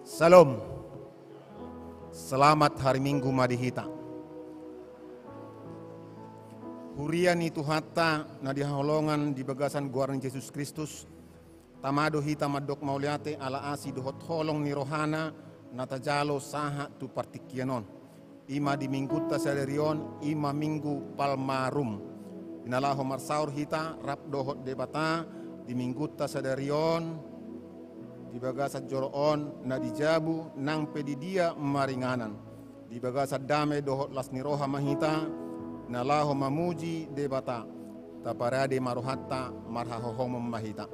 Salam. Selamat hari Minggu Madihita. Hurian itu hatta na diholongan di bagasan guaran Yesus Kristus. Tamado hita madok mauliate ala asi dohot holong ni rohana natajalo saha tu partikianon. Ima di minggu tasaderion ima minggu palmarum. Inalaho marsaur hita rap dohot debata di minggu tasaderion di bagasa joroon na dijabu nang pedidia maringanan di bagasa dame dohot las niroha mahita na laho mamuji debata taparade maruhatta marhahohom mahita.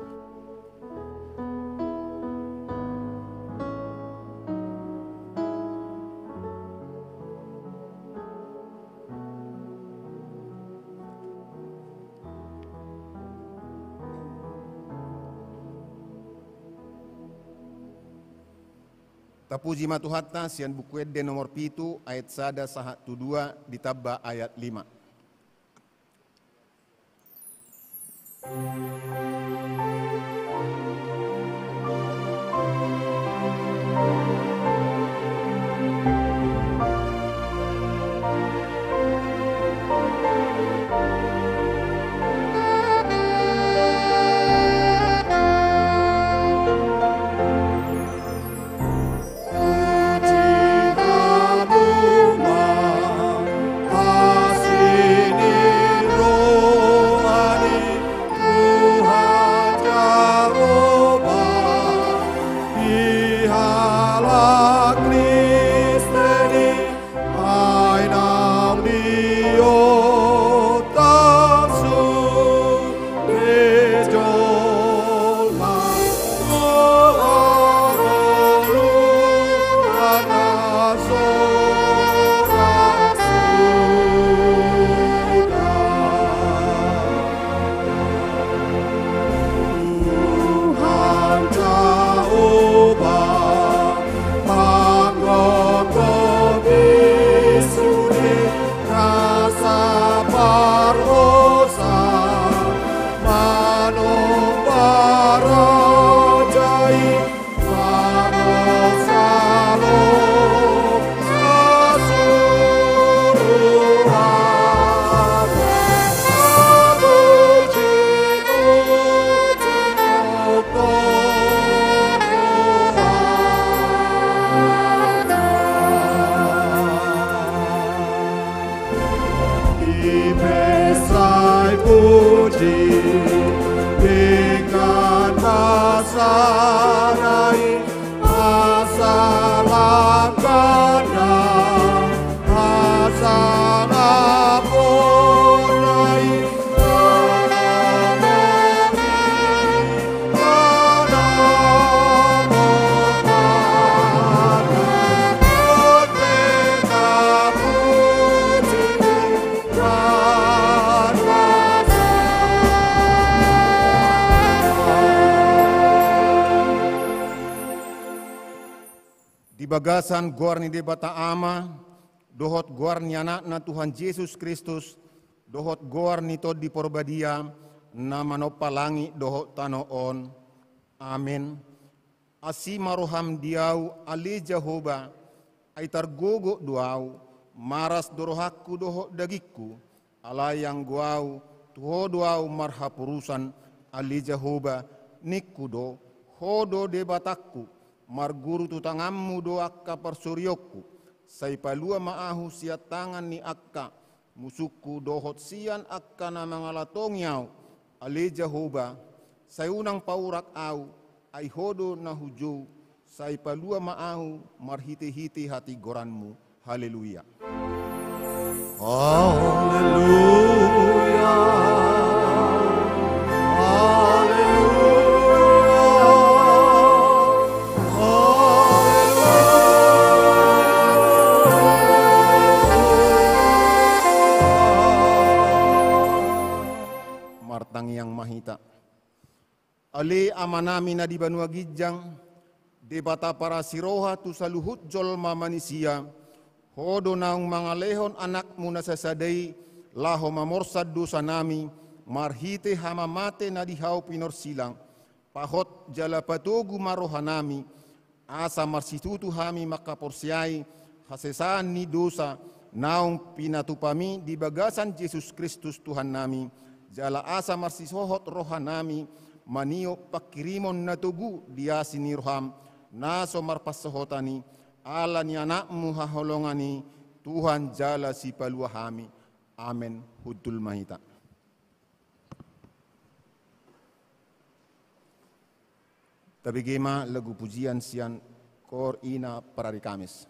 Tapuji matuhatta sian buku edde nomor pitu ayat sada sahat tu dua ditabba ayat 5. Asini rohani Bagasan guarni de bata ama, dohot guarni anak na Tuhan Yesus Kristus, dohot guarni to di porbadia, na manopalangi dohot tanoon. Amin. Asi maroham diau ali Jehovah, ay targogo duau, maras dorohaku dohot dagiku, alayang guau, tuho duau marhapurusan ali Jehovah, nikudo, hodo de bataku, marguru tutangammu do akka persuryoku, say palua maahu siat tangan ni akka, musuku dohot sian akka na mga latongyaw, ali Jehovah, say unang paurak au, ay hodo na hujo, say palua maahu marhiti-hiti hati goranmu. Haleluya. Haleluya. Yang mahita. Ali amanami na di banua gijang, de bata para siroha tu saluhut jolma manisia, hodo naung mga lehon anakmu na sasadai, laho mamorsad dosa nami, marhite hamamate na dihaw pinorsilang, pahot jala patugu marohanami, asa marsitutu hami makaporsiay, hasesaan ni dosa, naung pinatupami di bagasan Yesus Kristus Tuhan nami, jala asa marsisohot rohanami, manio pakirimon na tugu dia sinirham, naso marpasohotani, ala ni anakmu haholongani, Tuhan jala si paluahami. Amen. Hudul mahita. Tabigema lagu pujian sian kor ina parari Kamis.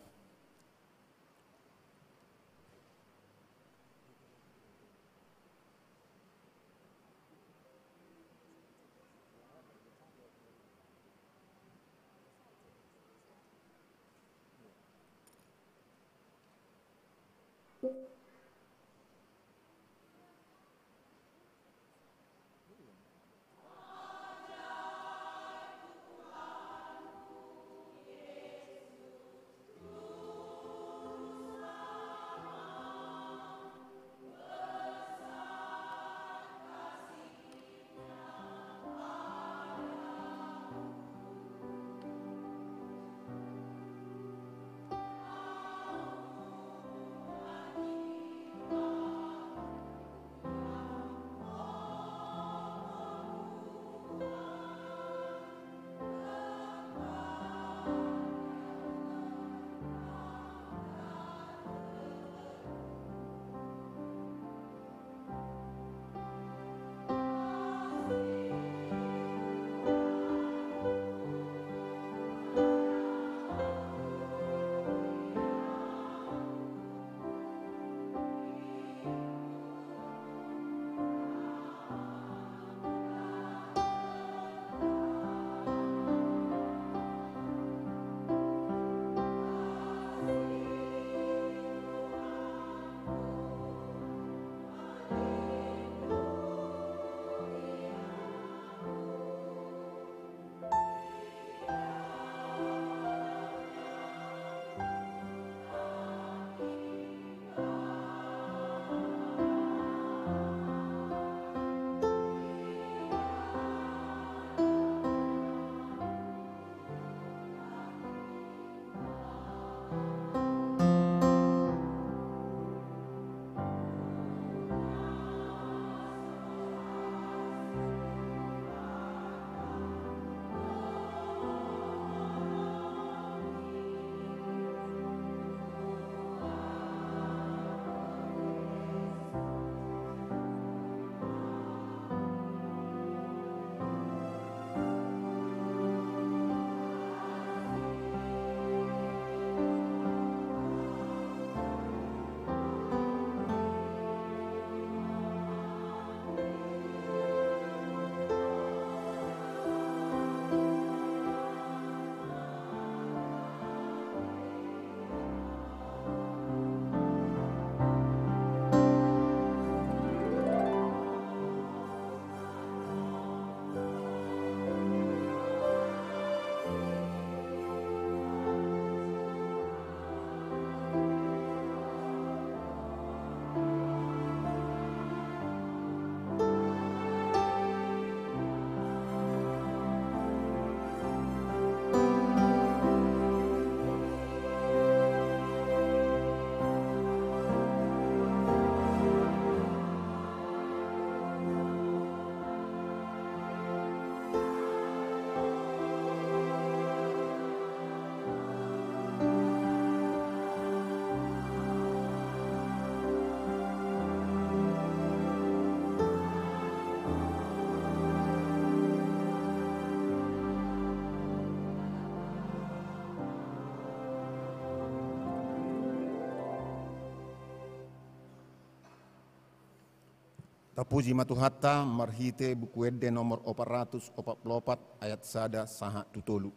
Tapuji matuhatta marhite buku edde nomor 444 ayat sada saha tutolu.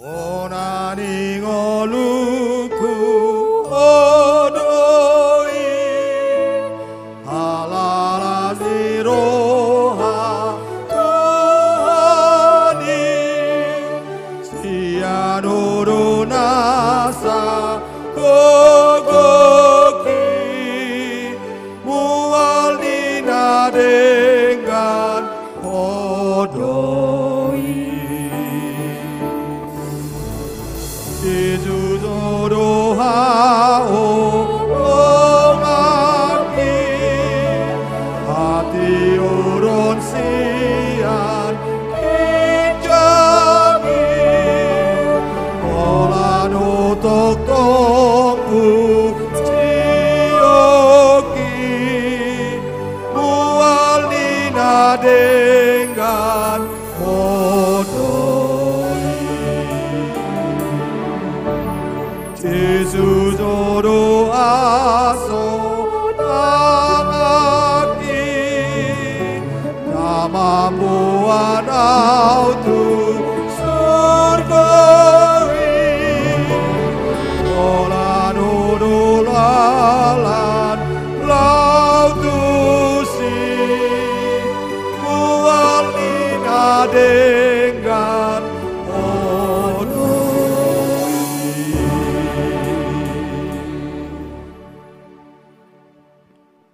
Onani ngoluku odoi halala ziroha Tuhani sianuru nasa kogoki mual dina dengan odoi Yesus doa omaki hati urun sian kinjami olan utok tongku cioki mual nina dengan Yesus doa sonangaki nama buan autu surgawi olan udulalan lautusi buan nina dengan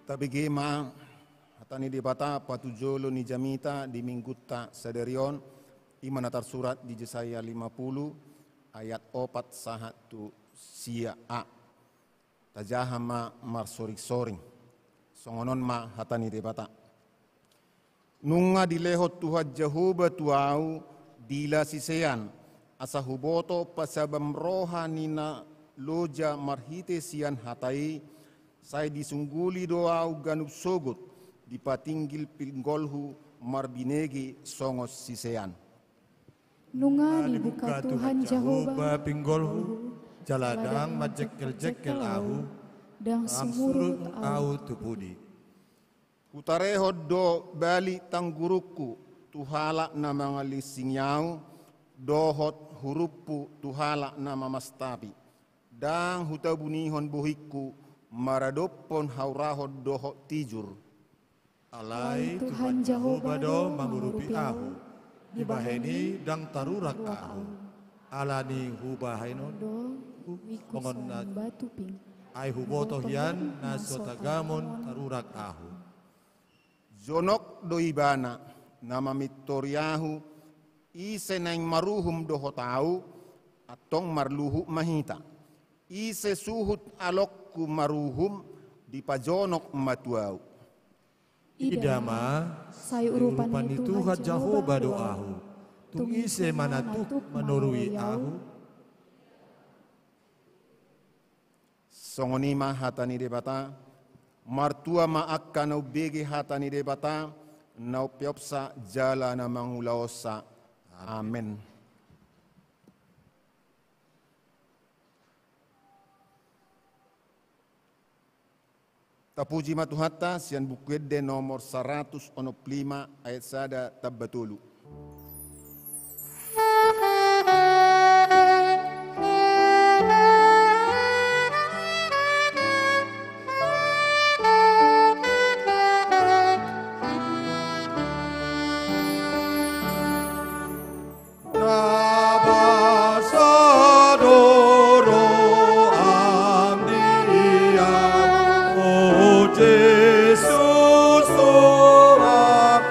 Tabigi ma hatani di bata patujolo ni jamita di minggutta saderion imanatar surat di Yesaya 50 ayat 4 sahatu sia a tajahama marsoring-soring songonon ma hatani di bata nunga dilehot Tuhan Jehovah tuau dila sisean asa huboto pasabam rohanina loja marhite sian hatai saya disungguli doau ganup sogut dipatinggil pinggolhu marbinegi songos sisean. Nunga dibuka Tuhan Jehovah pinggolhu jaladang majekel-jekel ahu dan sumurut au tupudi. Utarehod do bali tangguruku tuhala na mga lisingyaw dohot hurupu tuhala na mamastapi dang hutabunihon buhikku maradopon haurahod doho tijur. Alai Tuhan Jehovah do mangurupi ahu, dibaheni dang tarurak ahu. Alani hubahainon, pongon na batu ping. ai huboto hian na sotagamon tarurak ahu. Zonok do ibana nama mitoriahu ise naing maruhum doho tau atong marluhu mahita. Ise suhut alok ku maruhum di pajonok matuau. Idama sayurupan itu Jehovah doahu. Tung ise manatuk menurui ahu. Songonima hatani debata martua maakka nau bege hatani debata nau piopsa jala na mangulaosa. Amen. Tapuji matuhatta sian buku edde nomor 105 ayat sada tabbatulu. Yesus doa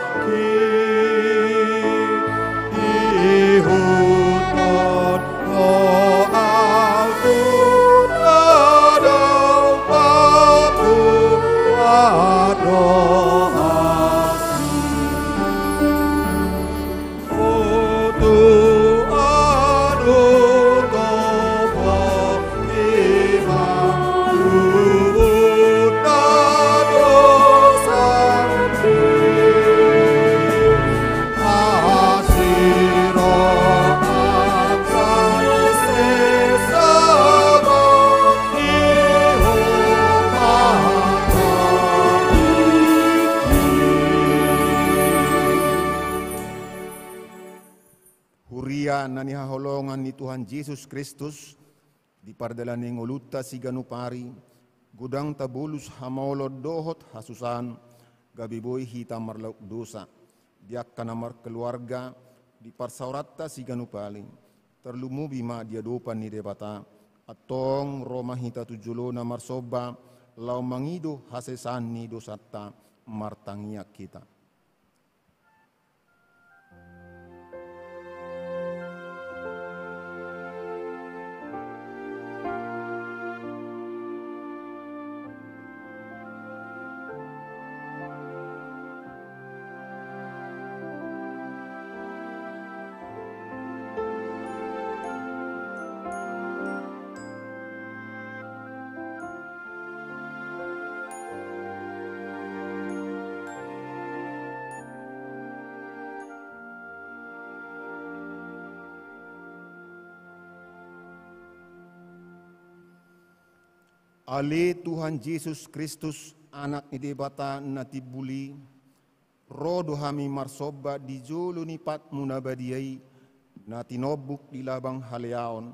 huria na nihaholongan ni Tuhan Yesus Kristus, di pardalan ni nguluta si ganupari, gudang tabulus hamolod dohot hasusan, gabiboy hita marlauk dosa, diak kanamar keluarga, di parsaurata si ganupali, terlumubi ma dia dopan ni debata, atong Roma hita tujulo na marsoba, lau mangido hasesan ni dosata martangiak kita. Ale Tuhan Yesus Kristus anak ni debata natibuli, rodo hami marsoba di jolo ni pat munabadiai, na tinobuk di labang haleaon,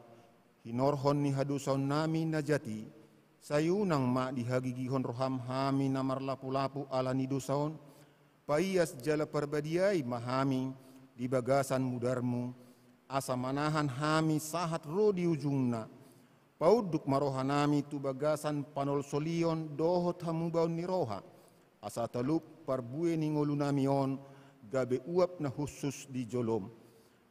hinorhon ni hadusaon nami najati, sayunang ma dihagigihon roham hami na marlapu-lapu ala ni dosaon, paias jala perbadiai mahami di bagasan mudarmu, asa manahan hami sahat ro di ujungna, pauduk marohanami tu bagasan panol solion dohot hamubaw ni roha. Asa taluk parbue ni ngolunamion gabe uap na husus di jolom.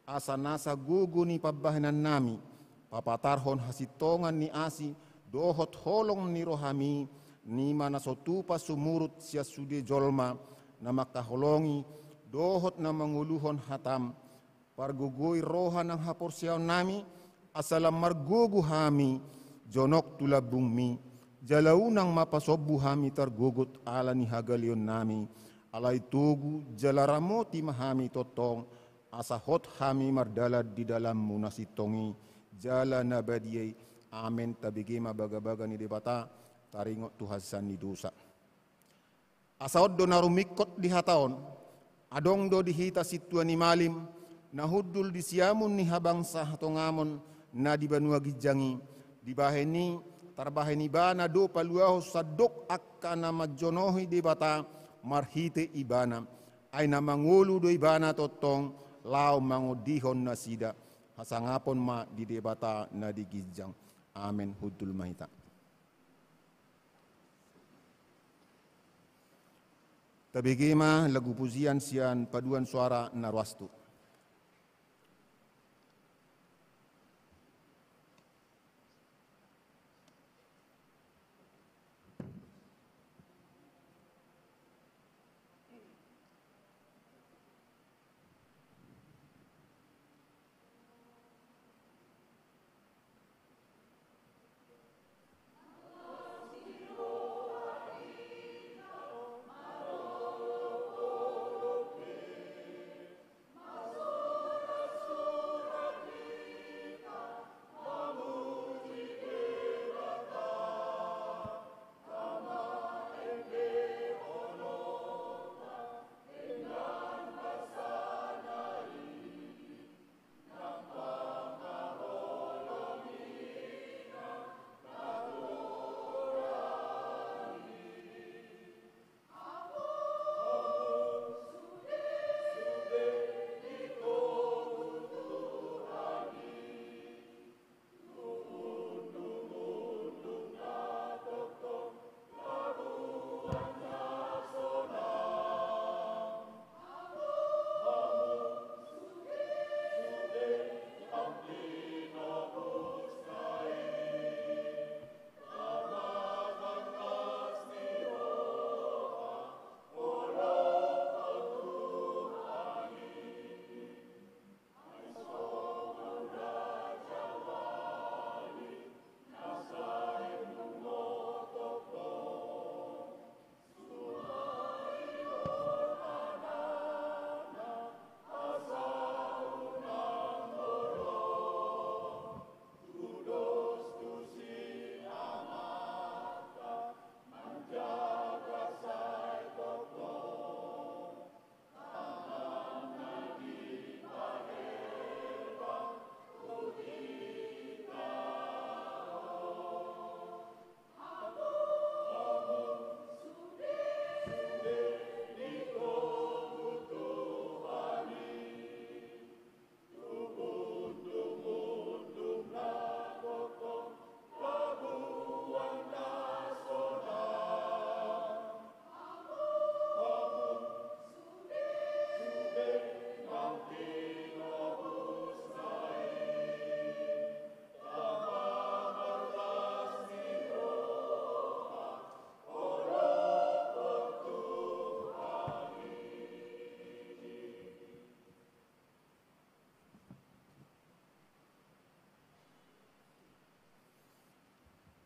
Asa nasa gugu ni pabahanan nami, papatarhon hasitongan ni asi dohot holong ni rohami, ni manasotupa sumurut siya sude jolma na makaholongi dohot na manguluhon hatam. Pargugoy roha ng haporsyaw nami, asalam margugu hami, jonok tulabung mi, jalaunang mapasobu hami targugut ala ni hagalion nami, alay tugu jalaramoti mahami totong, asahot hami mardalad di dalam munasitongi, jala nabadiyay, amen tabigi mabaga-baga ni debata, taringot tuhasan ni dosa. Asahot do narumikot di hataon, adong do dihita situan ni malim, nahudul di siamun ni habang sa hatongamon, na di banua gijangi di baheni tarbaheni bana do paluaho sadok akka na majonohi di bata marhite ibana ay na mangulu do ibana totong lao mangodihon na sida hasangapon ma di debata na di gijang. Amen. Hudul mahita. Tabigima lagu pujian sian paduan suara narwastu.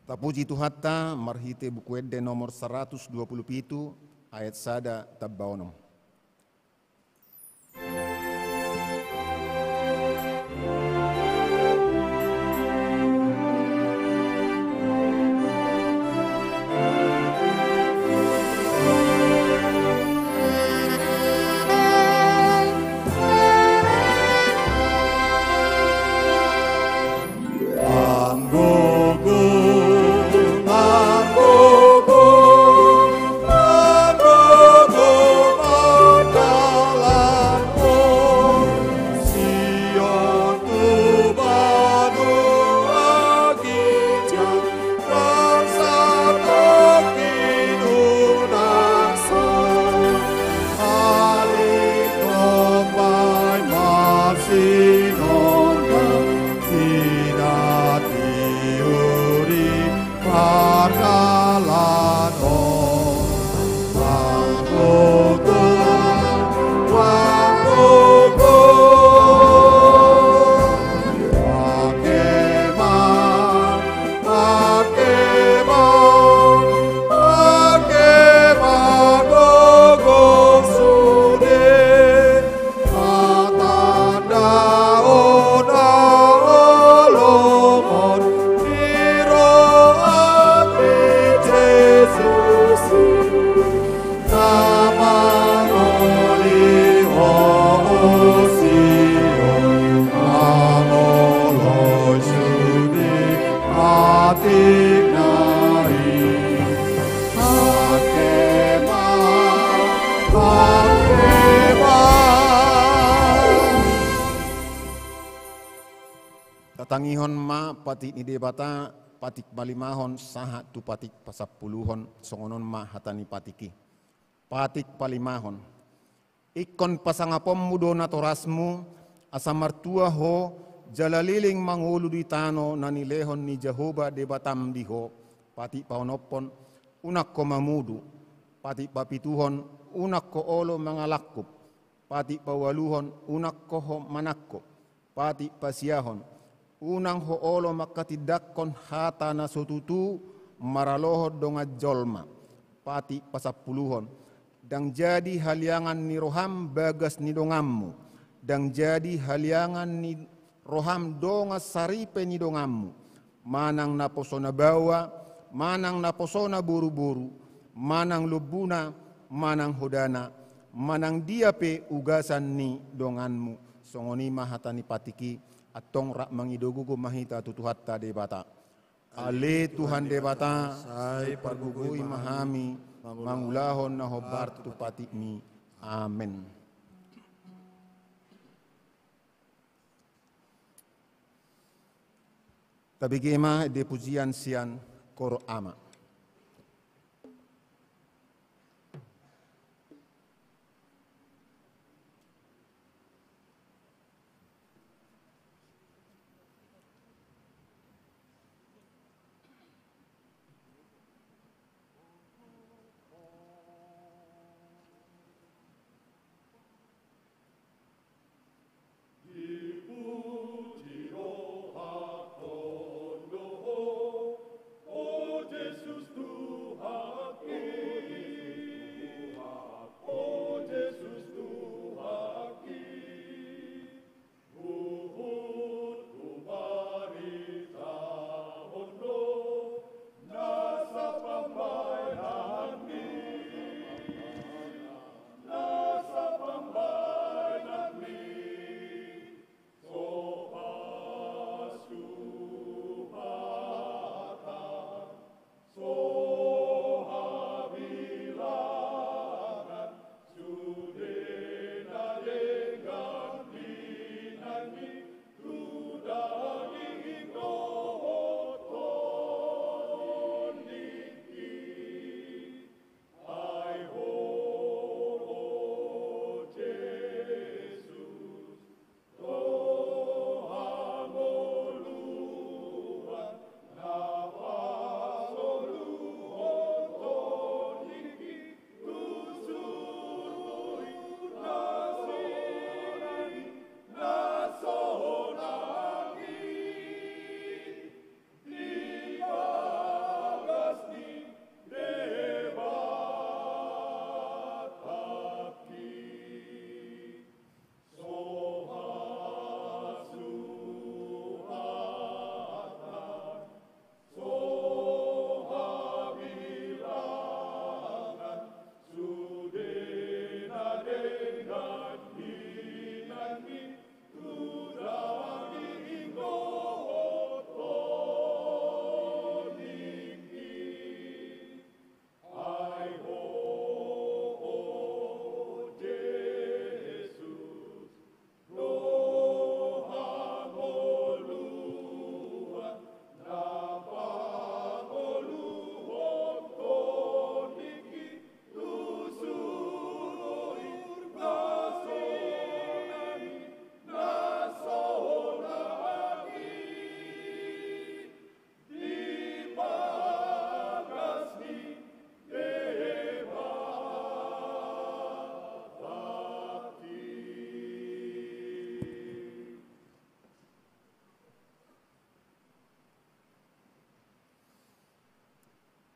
Tapuji Tuhatta marhite buku edde nomor 127 ayat sada tabbaonom. Tatangihon ma patik ni debata patik palimahon saha tu patik pasapuluhon songonon ma hatani patiki. Patik palimahon. Ikon pasangapom mudo na torasmu asamartua ho jalaliling mangulu di tano nanilehon ni Jehovah debatam diho patik paonopon unak ko mamudu patik papituhon unak ko olo mangalakup patik pawaluhon unak ko ho manakko patik pasiahon unang hoolo makatidakkon hata na sotutu maralohod donga jolma pati pasapuluhon dang jadi haliangan ni roham bagas ni dongammu dang jadi haliangan ni roham donga saripe ni dongammu manang naposona bawa manang naposona buru-buru manang lubuna manang hodana manang diape ugasan ni donganmu songoni mahatani patiki atong rak mangidogugo mahita tutuhatta debata. Ale Tuhan debata, sai pargugui mahami, mangulahon na hobar tupatimi. Amen. Tabigema de pujian sian koro ama. Oh,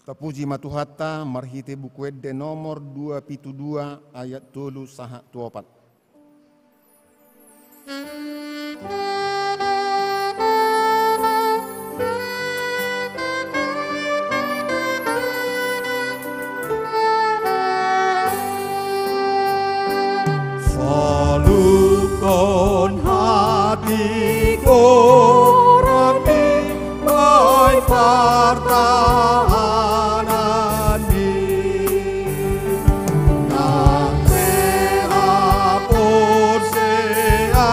Tapuji matuhatta marhite bukuedde nomor 272 ayat 3 saha 24. Con hatiku rapi baik pertahanan nang hapur seauni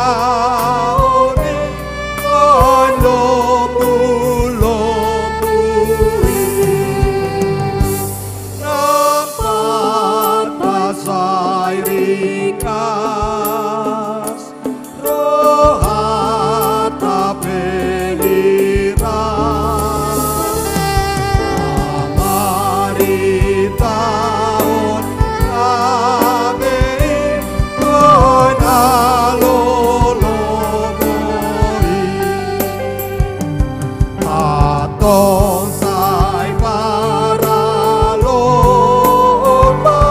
lobu-lobui dapat pasai rikas rohata pelira amari taon kabei konaloloboi atong sai para lomba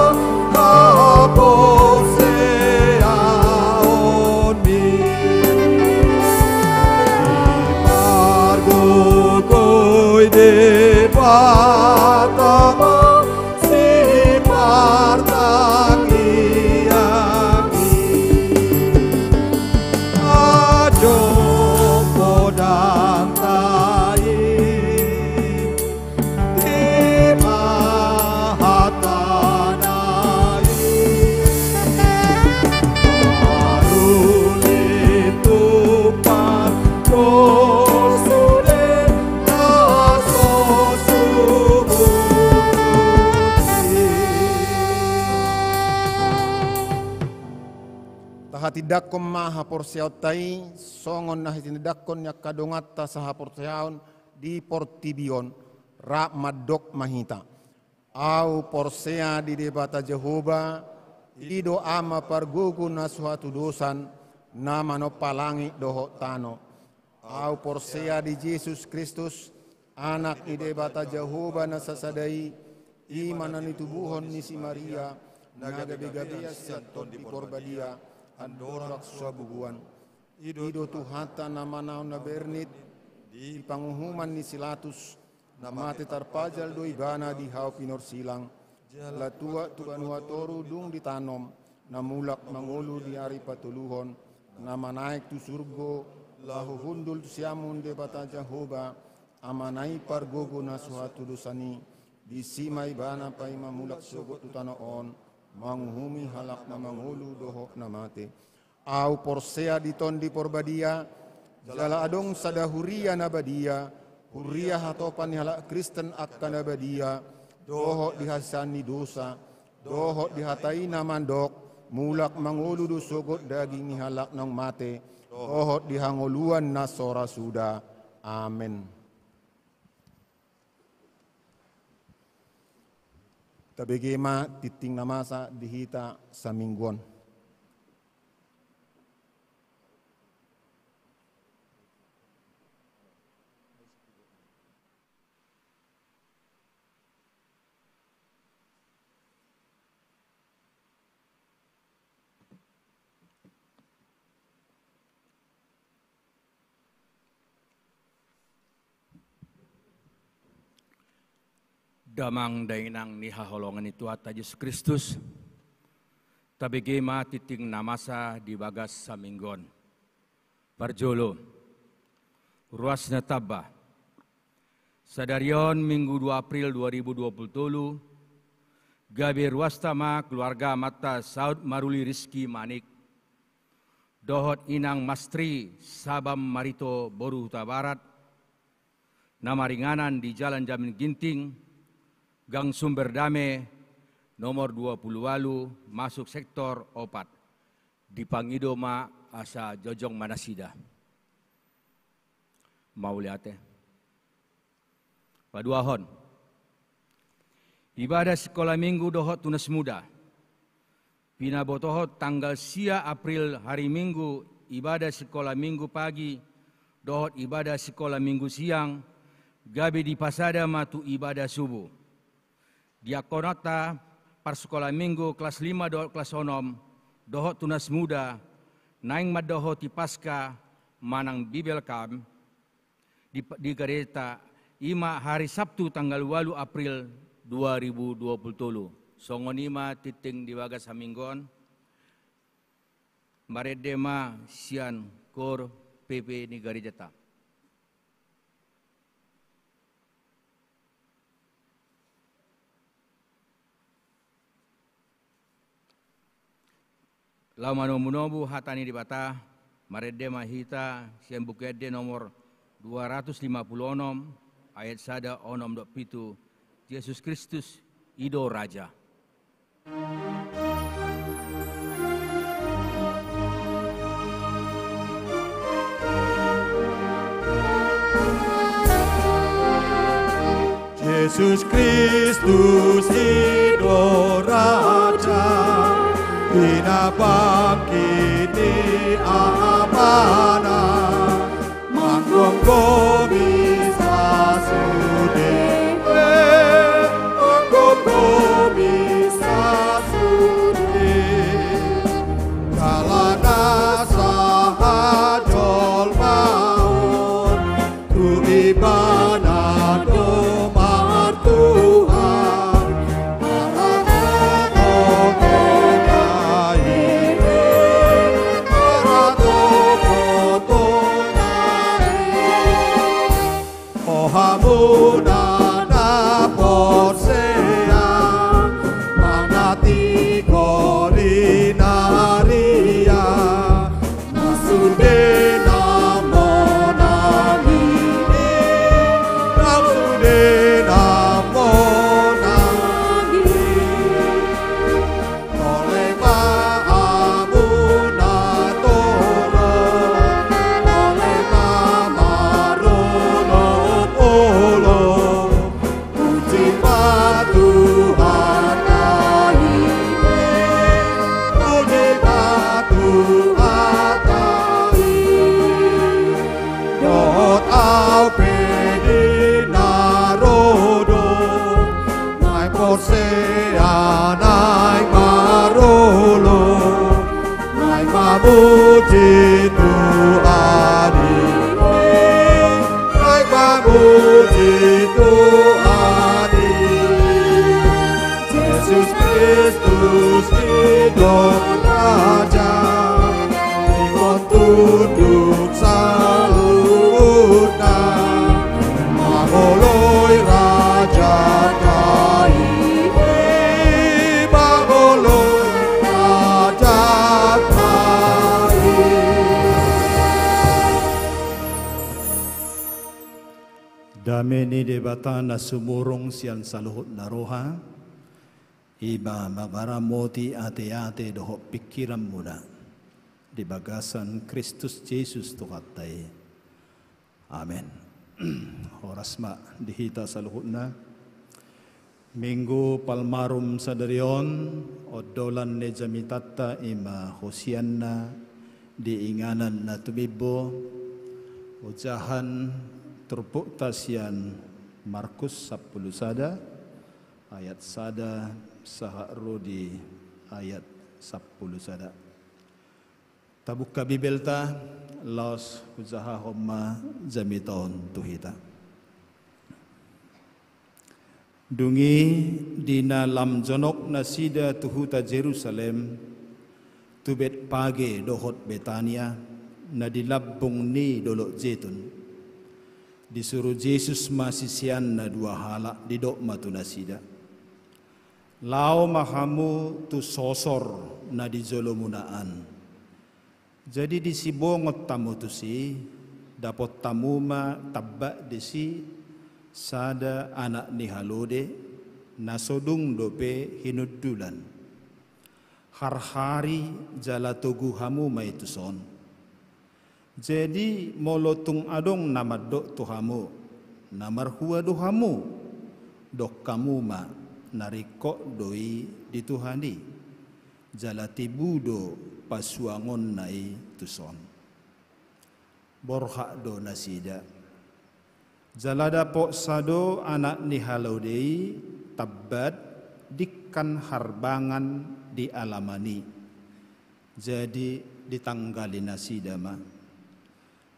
kapos seaoni ipargukoi de patama si partangiangi ajo podang tai di mahatanai marulitupan kosude aso subuti Tahatidakom maha porsiautai songon nahitinidakon yak kadongatta saha porsiaun di portibion ra madok mahita au porsea di debata Jehova ido ama pargugu na suatu dosan nama no palangi doho tano au porsea di Yesus Kristus anak di debata Jehova na sasadai imanan itubuhon ni si Maria nagabe-gabea siaton di porbadia andorak suabuguan ido tuhata nama naon na bernit di panguhuman ni silatus namate tarpajal do ibana di hau pinor silang latua tuan watoru dung ditanom namulak mangulu di hari patuluhon nama naik tu surgo lahu hundul tu siamun de bata Jehova amanai pargogo na suatu dosani di simai bana pai mamulak sogo tu tanaon manghumi halak na mangulu doho namate au porsea di tondi porbadia jala adong sadahuria nabadia huria hatopan halak Kristen akan nabadia doho dihasani dosa doho dihatai namandok mulak mangulu do sogot daging ni halak nang mate doho dihangoluan nasora suda amen. Tabegema titing namasa dihita sa mingguan. Damang dainang ni haholongan itu ata Yesus Kristus. Tabegema titing namasa di bagas saminggon. Parjolo. Ruas nataba. Sadarion Minggu 2 April 2020. Gabi ruas tama keluarga mata Saud Maruli Rizki Manik. Dohot inang Mastri Sabam Marito Boru Huta Barat. Nama ringanan di Jalan Jamin Ginting. Gang Sumber Dame nomor 20 Walu masuk sektor opat di Pangidoma asa Jojong Manasida. Mauliate. Paduahon. Ibadah sekolah minggu dohot tunas muda. Pinabotohot tanggal sia April hari Minggu ibadah sekolah minggu pagi dohot ibadah sekolah minggu siang gabe di pasada matu ibadah subuh. Diakonata Parsekolah Minggu kelas 5 dohot kelas 6 dohot tunas muda naing madohot ti Paskah manang Bibelkam di Gereja ima hari Sabtu tanggal 8 April 2020. Songonima titing diwagas haminggon maredema sian kor PP ni Gereja ta. Lau manomunobu hatani di bata maredema hita sian bukede nomor 256 ayat sada onom dok pitu Yesus Kristus Ido Raja. Yesus Kristus Ido Raja, pinabangkiti amana, manggung bisa sudewe, manggung bisa sudewe, kalana sahajol maun, tu ibadah doa Tuhan, Hamuna posea manati korinaria nasude namonangini nasude namonangini oleh mahamuna toro oleh mamarono Puji Tuhan ini, naik puji Tuhan ini. Yesus Kristus hidup Raja, ikut tunduk salutna, mangoloi Raja kaini, mangoloi Raja Dameni debata na sumurong siyan saluhot na roha, iba magaramoti ate-ate doho pikiran muna, di bagasan Kristus Jesus tukatay. Amen. Oras ma dihita saluhot na. Minggu palmarum sadarion, odolan ne jamitata ima hosianna, diinganan na tumibo, ujahan terpuk tasian Markus 10 sada ayat sada saha rodi ayat 10 sada. Tabuka bibelta laos uzaha homma jamiton tuhita. Dungi dina lam jonok nasida tuhuta Jerusalem tubet page dohot Betania na dilabung ni dolok Zetun. Disuruh Yesus masisian na dua hala di dok matu nasida. Lau mahamu tu sosor na di jolomunaan. Jadi disibongot tamu tu si dapat tamu ma tabak desi sada anak ni halode nasodung dope hinudulan. Har-hari jala togu hamu ma itu son. Jadi molotung adong namad dok tuhamu, namar hua dohamu, dok kamu ma narikok doi dituhani, jalati budo pasuangon nai tuson. Borhak do nasida, jalada pok sado anak ni halaudei tabbat dikkan harbangan di alamani. Jadi ditanggali nasida ma.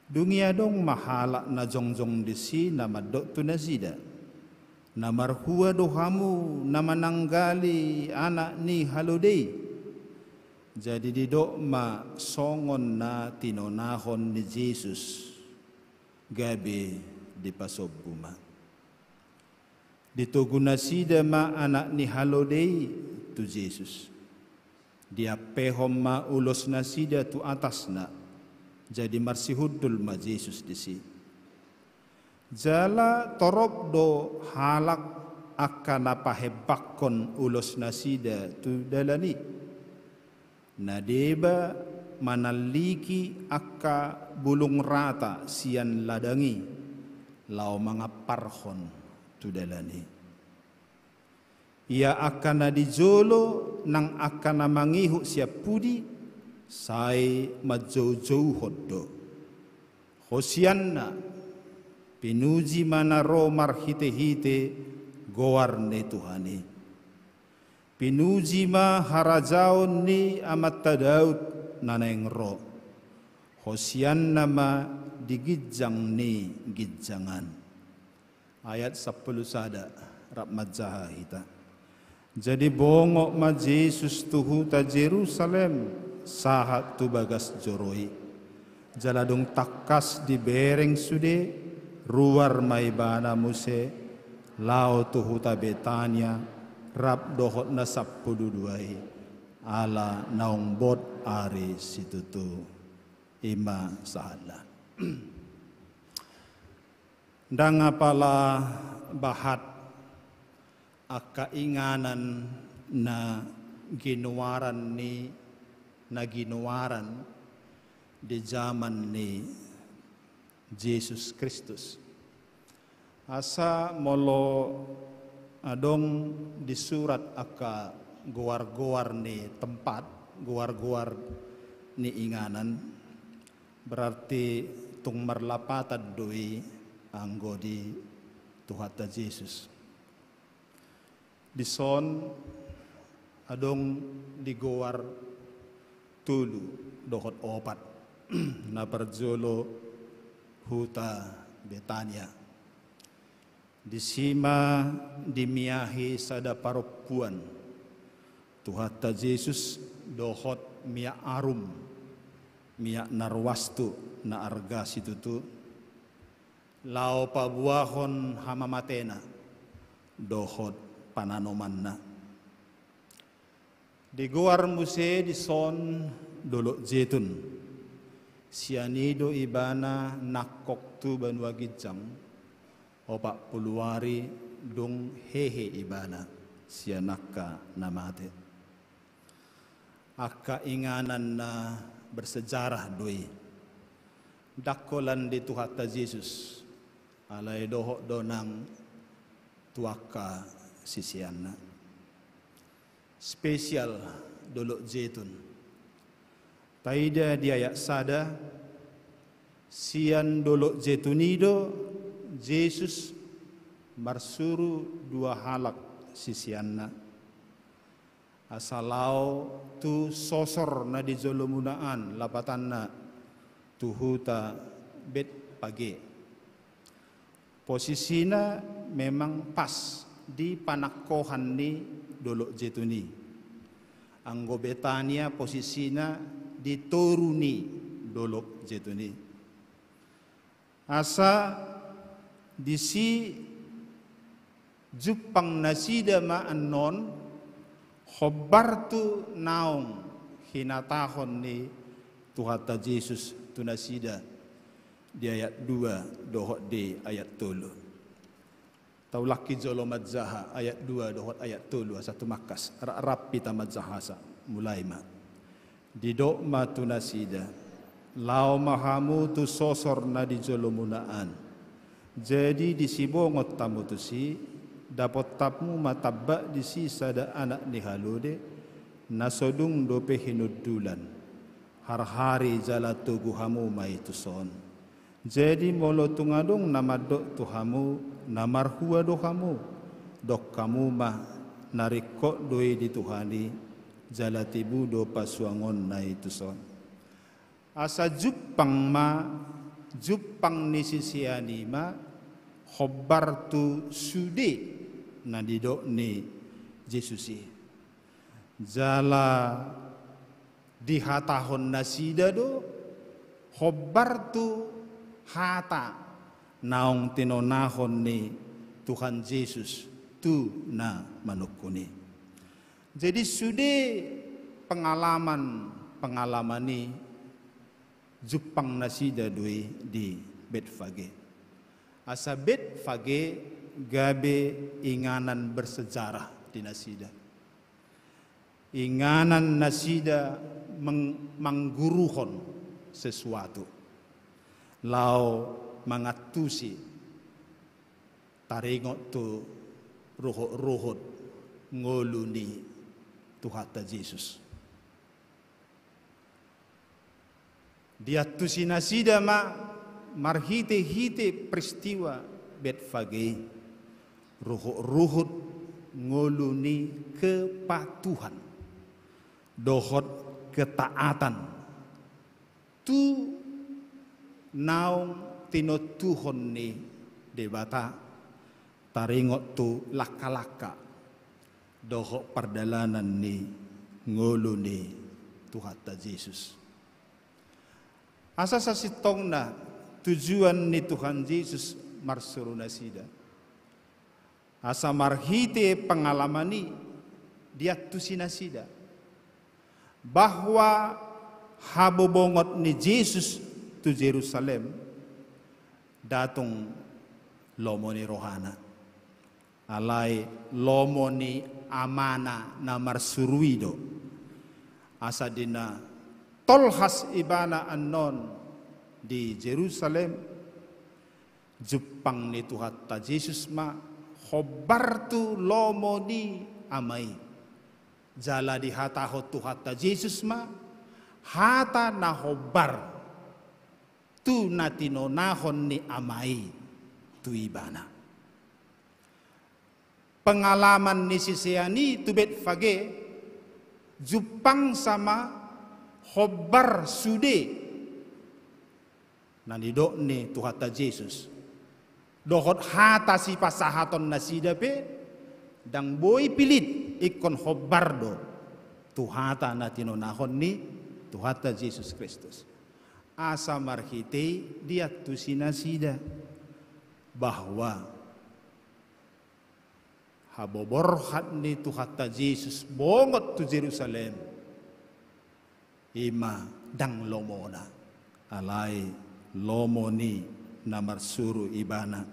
Dunia dong mahala na jongjong disi nama dok tu nasida. Namar huwa dohamu nama nanggali anak ni halodei. Jadi di dok ma songon na tinonahon ni Yesus gabe di pasobuma. Ditugu nasida ma anak ni halodei tu Yesus. Dia pehom ma ulos nasida tu atas na. Jadi marsihudul ma Yesus disi. Jala torop do halak akan apa hebakon ulos nasida tu dalani. Nadeba manaliki akka bulung rata sian ladangi lau mga parhon tu dalani. Ia akan dijolo nang akan mangihu siap pudi sai majau-jauh hoddo. Hosianna pinuji mana romar hite-hite gowarne Tuhani. Pinuji ma harajaon ni amat tadaud naneng ro. Hosianna ma digijang ni gijangan. Ayat 10 sada Rahmat Zahahita. Jadi bongok ma Yesus tuhu ta Jerusalem sahat tu bagas joroi. Jaladung takas di bereng sude ruar maibana muse lao tuhu ta Betania rap dohot na 12 ala naung bot ari situtu ima sahala. Danga pala bahat akainganan na ginuwaran ni naginuwaran di zaman ni Jesus Kristus. Asa molo adong di surat aka guar-guar ni tempat, guar-guar ni inganan, berarti tung marlapatan doi anggo di Tuhata Yesus. Di son adong di guar tulu dohot opat na perjolo huta Betania. Di sima dimiahi sada paropuan Tuhata Yesus dohot mia arum mia narwastu na arga situtu lao pabuahon hamamatena dohot pananomanna. Di guar muse di son dolok jetun. Sianido ibana nakok tu banua gijang. Opak puluari dong hehe ibana. Sianaka namate. Aka inganan na bersejarah doi. Dakolan di Tuhata Yesus. Alai dohok donang tuaka sisiana. Spesial dolok jetun. Taida dia sada sian dolok jetunido Yesus marsuru dua halak sisianna. Asalau tu sosor na di jolomunaan lapatanna tuhuta bet pagi. Posisinya memang pas di panakohan ni dolok jetuni. Anggo Betania posisinya dituruni dolok jetuni. Asa disi jupang nasida ma'anon khobartu naong hinatahon ni Tuhata Yesus tu nasida di ayat 2 dohot di ayat 3. Taulaki jolomat zaha ayat 2 dohot ayat 3 satu makas rapi tamat zahasa mulai ma didok ma tu nasida lao mahamu tu sosor na di jolomunaan. Jadi disibongot tamu tu si dapat tapmu matabak di si sada anak ni halode nasodung dope hinudulan har-hari jala tugu hamu mai tu son. Jadi molo tungadong namadok tuhamu namarhua dohamu dok kamu mah nariko doi di Tuhani jalatibu do pasuangon na itu son. Asa Jupang ni sisiani ma khobar tu sudi na didok ni Jesusi. Jala di hatahon nasida do khobar tu hata naong tinonahon ni Tuhan Yesus tu na manukuni. Jadi sudah pengalaman ni Jupang nasida doi di Betfage. Asa Betfage gabe inganan bersejarah di nasida. Inganan nasida mengguruhon sesuatu. Lau mangatusi taringot tu ruhut ngoluni Tuhan Yesus. Dia tu sinasida marhite peristiwa Betfage ruhut ngoluni kepatuhan dohot ketaatan tu naung tinotuhon ni debata taringot tu laka-laka dohot perdalanan ni ngoluni Tuhan Yesus. Asa sasitong na tujuan ni Tuhan Yesus marsuru nasida. Asa marhite pengalaman ni dia tu sinasida. Bahwa habobongot ni Yesus tu Jerusalem datong lomo ni rohana. Alay lomo ni amana na marsuruido. Asa dina tolhas ibana anon di Jerusalem Jepang ni Tuhan Yesus ma khobar tu lomo ni amai jala di hataho Tuhan Yesus ma hata na khobar tu natino nahon ni amai tu ibana. Pengalaman ni sisiani tu Betfage Jepang sama khobar sude nanidok ni Tuhan Yesus dohot hata si pasahaton nasida pe dang boy pilit ikon khobar do tuhata natino nahon ni Tuhan Yesus Kristus. Asa marhite dia tu sinasida bahwa haboborhat ni Tuhan Yesus bongot tu Jerusalem ima dang lomona alay lomo ni namarsuru ibana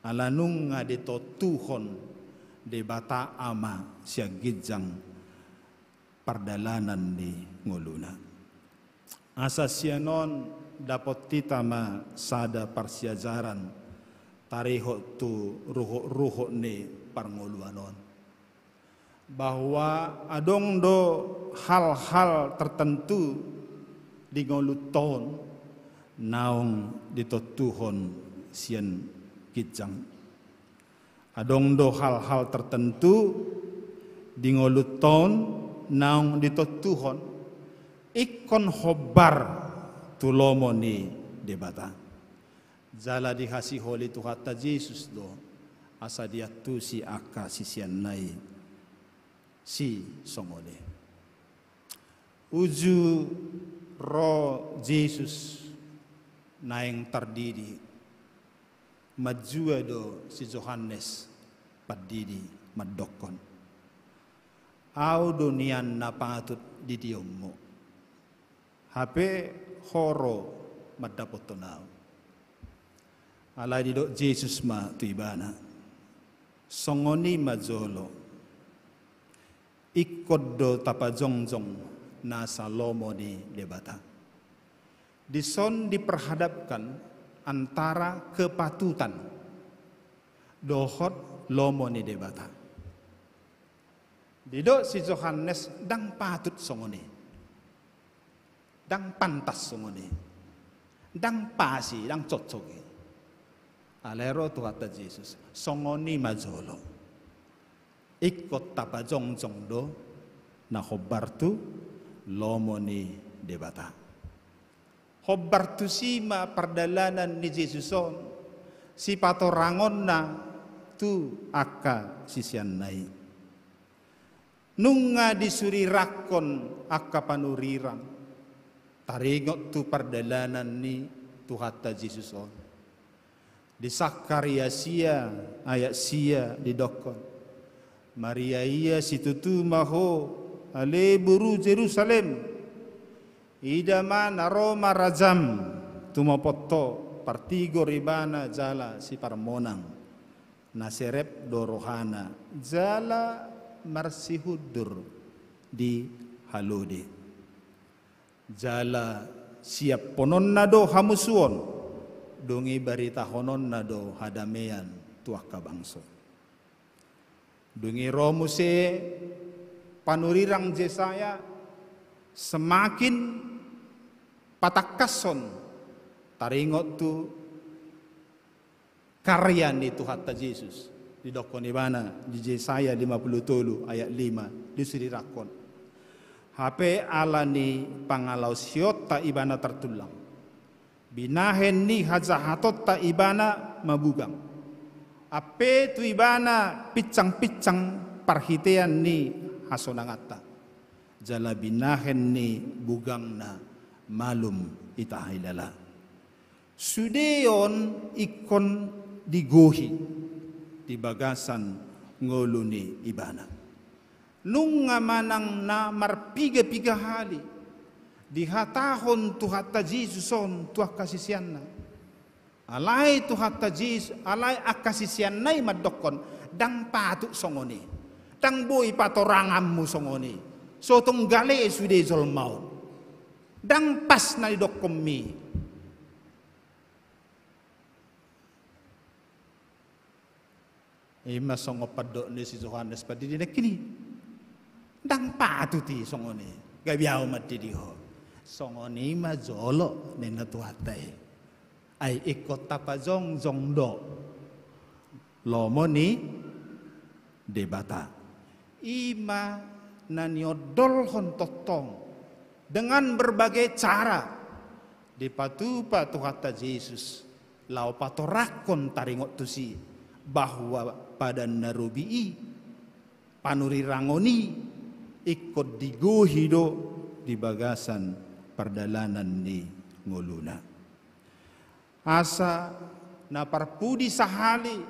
alanung nga dito tuhon de bata ama siya gijang pardalanan ni nguluna. Asa siya non dapat titama sada parsiajaran tariho tu ruho ni parnguluanon. Bahwa adong do hal-hal tertentu di ngoluton naung ditotuhon sian kijang. Adong do hal-hal tertentu di ngoluton naung ditotuhon ikon khobar tulomo ni debata. Jala dihasi holi Tuhan Yesus do asa dia tu si aka si sian nai si songole. Uju roh Yesus naing terdiri majua do si Yohanes padidi madokon. Au dunian na patut di diommo. Hape horo madapotonau. Alai didok Yesus ma tuibana. Songoni majolo. Ikod do tapajongjong nasa lomo ni debata. Dison diperhadapkan antara kepatutan dohot lomo ni debata. Didok si Yohanes dang patut songoni, dang pantas songoni, dang pasi, dang cocoki. Alero Tuhan Yesus songoni majolo. ikot tapajong do na hobartu lomo ni debata. Hobartu sima perdalanan ni Jesuson si patorangon na tu aka sisian nai. Nunga disurirakon aka panurirang taringot tu perdalanan ni Tuhata Jesuson. Di Sakaria sia ayat sia di dokon. Maria ia situtu maho ale buru Jerusalem. Ida mana Roma rajam tumapoto partigo ribana jala si parmonang. Naserep dorohana jala marsihudur di halode. Jala siap ponon nado hamusuon dongi barita honon nado hadamean tuaka bangso. Dongi romuse panurirang Jesaya semakin patakason taringot tu karya ni Tuhata Yesus di dokon ibana di Jesaya 53 ayat 5 disudirakon. HP alani pangalau siot ta ibana tertulang. Binahen ni hajahatot ta ibana mabugang. Ape tu ibana picang-picang parhitean ni hasonangata. Jala binahen ni bugang na malum itahilala. Sudeon ikon digohi di bagasan ngoluni ibana. Nung nga manang na marpiga-piga hali dihatahon Tuhata Jesuson tuah kasisian na. Alay Tuhata Jesus, alay akasisian na'y madokon dang patuk songoni. Dang boy patorangammu songoni. So tong gale sude zolmaw. Dang pas na idokkom mi. Ima songo padok ni si Johannes padidi na kini. Dang patuti songoni. Gabiaw matidiho. Songoni majolo ni natuhatay. Ay ikot tapajong zongdo. Lomo ni debata. Ima naniodolhon totong. Dengan berbagai cara. Dipatupa Tuhata Yesus. Lau patorakon taringot tusi. Bahwa pada narubii. Panurirangoni. Ikut diguhido di bagasan perdalanan ni ngoluna. Asa na parpudi sahali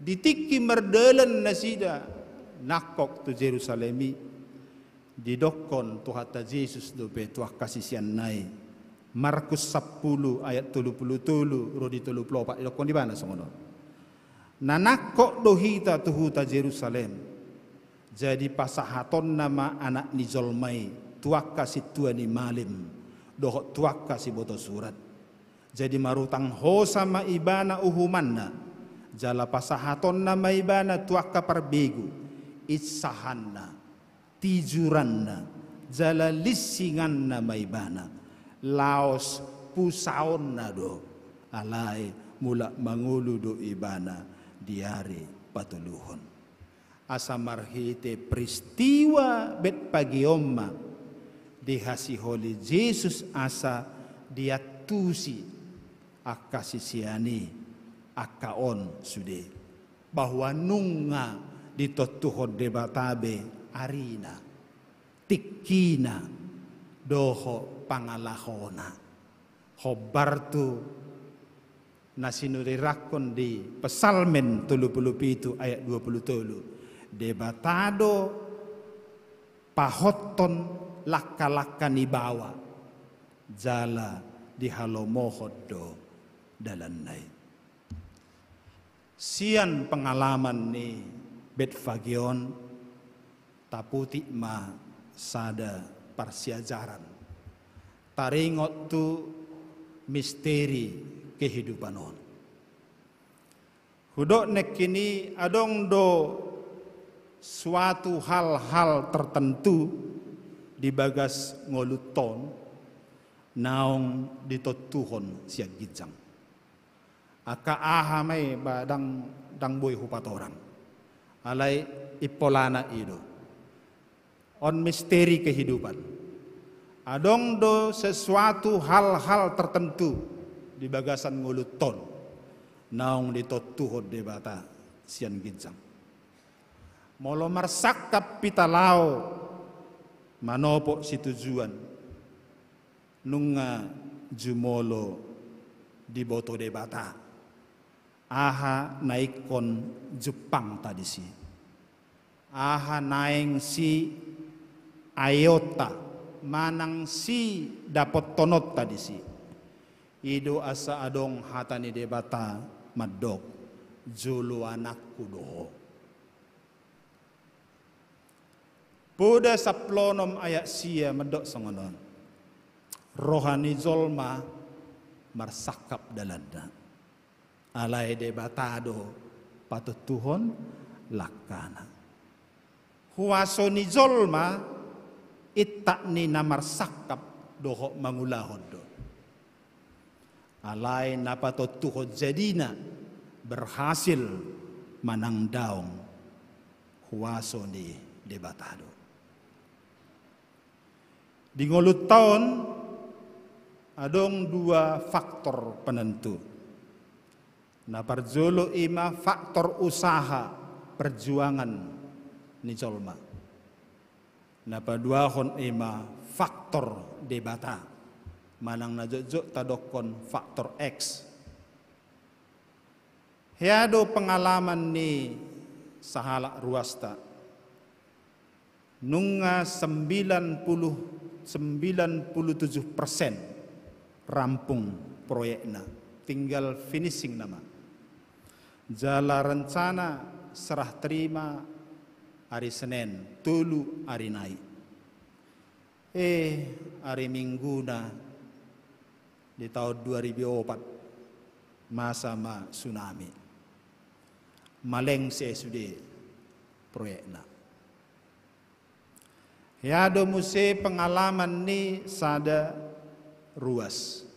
ditiki merdelan nasida nakok tu Jerusalemi didokon Tuhata Yesus dope tuah kasisian nai Markus 10 ayat 33 rodi 34 didokon di mana songono. Nanakok dohita tuhuta Jerusalem. Jadi pasahaton nama anak ni Zolmai tuaka si tua ni malim dohok tuaka si boto surat. Jadi marutang ho sama ibana uhumanna jala pasahaton nama ibana tuaka parbegu itsahanna tijuranna jala lisingan nama ibana laos pusaon na do alai mula mangulu do ibana diari patuluhon. Asa marhite peristiwa bet pagiomma dihasiholi Yesus asa diatusi akasisiani akaon sude bahwa nunga ditotuhon debatabe arina tikina doho pangalahona hobartu nasinurirakon di Pesalmen 37 ayat 27 debatado pahoton laka-laka ni bawa jala di halomohodo dalanay. Sian pengalaman ni Betfagion taputi ma sada parsiajaran taringot tu misteri kehidupan on. Hudok nek kini adong do suatu hal-hal tertentu di bagas ngoluton naong ditotuhon siag gijang. Aka ahamay ba dang boy hupat orang. alai ipolana ido. On misteri kehidupan. Adong do sesuatu hal-hal tertentu di bagasan nguluton. Naung ditotuhod debata sian ginjang. Molo marsakap pitalao manopo si tujuan. Nunga jumolo di boto debata. Aha naikon Jepang tadi si. Aha naing si ayota manang si dapat tonot tadi si. Ido asa adong hatani debata madok julu anakku doho. Puda saplonom ayak sia madok songonon. Rohani zolma marsakap dalanda. Alai debatado patut Tuhon lakana. Huaso ni zolma itak ni namar sakap doho mangulahod do. Alai napatot Tuhon jadina berhasil manang daong huaso ni debatado. Di ngolut tahun adong dua faktor penentu. Naparjolo ima faktor usaha perjuangan ni jolma. Napaduahon ima faktor debata. Manang najojok tadokon faktor X. Hiado pengalaman ni sahala ruasta. Nunga 97% rampung proyekna. Tinggal finishing nama. Jala rencana serah terima hari Senin, tulu hari naik. Hari Minggu na di tahun 2004 masa tsunami. Maleng sesudah proyekna. Yado muse pengalaman ni sada ruas.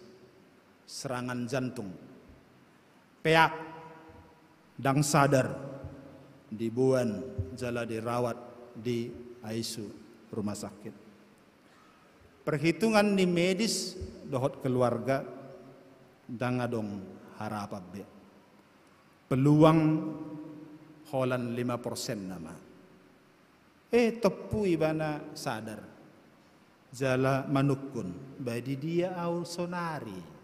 Serangan jantung. Peak dang sadar dibuan jala dirawat di ICU rumah sakit. Perhitungan di medis dohot keluarga dang adong harapabe. Peluang holan 5% nama. Tepu ibana sadar. Jala manukun badi dia au sonari.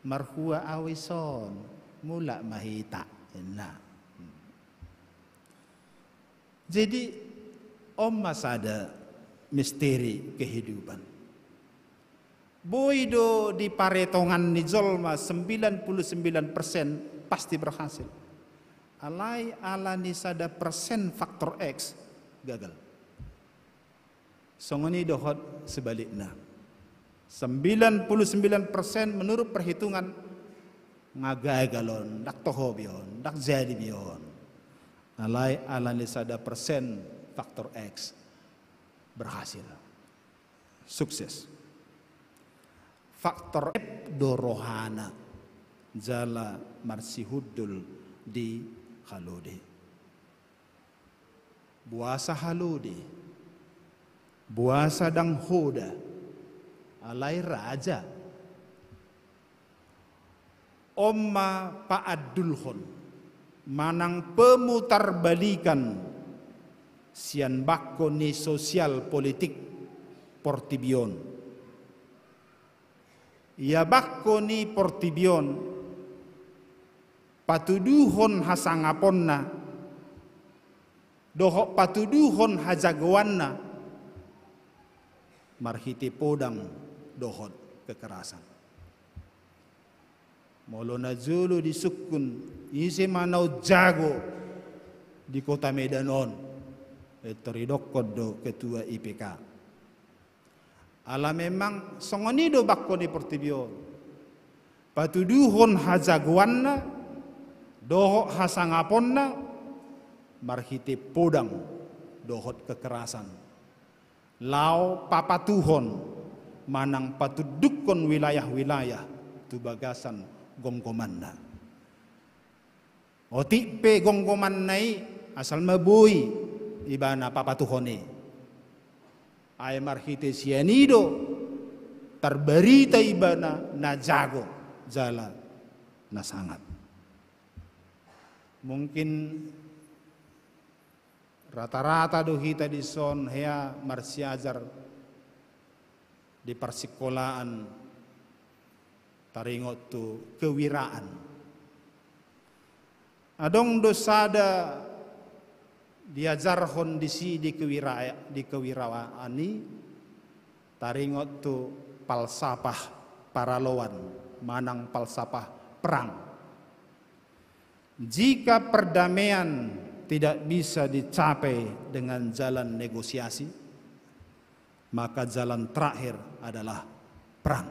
Marhua awison mula mahita. Nah. Jadi masada misteri kehidupan. Boido di paretongan ni jolma 99% pasti berhasil. Alai ala ni sada persen faktor X gagal. Songoni dohot sebaliknya. 99% menurut perhitungan ngagagalon, dak toho bion, dak jadi bion. Alai ala ni sada persen faktor X berhasil. Sukses. Faktor F dorohana jala marsihudul di halode. Buasa halode. Buasa dang hoda. Alai raja. Omma paadulhon manang pemutarbalikan sian bakko ni sosial politik portibion. Ia bakko ni portibion patuduhon hasangaponna dohok patuduhon hajagwanna marhiti podang dohot kekerasan. Molo na julu di sukun isi manau jago di kota Medanon teridokod do ketua IPK. Ala memang songonido bakko di portibio patuduhon hajagwanna dohok hasangaponna marhiti podang dohot kekerasan. Lau papatuhon manang patudukon wilayah-wilayah tu bagasan gonggomanna. Otik pe gonggoman nai asal mabui ibana papatuhone ay marhite sianido terberita ibana na jago jala na sangat. Mungkin rata-rata do kita di son hea marsiajar di persekolahan taringot tu kewiraan. Adong dosada diajar kondisi di kewiraan ini taringot tu palsapah paralawan manang palsapah perang. Jika perdamaian tidak bisa dicapai dengan jalan negosiasi, maka jalan terakhir adalah perang.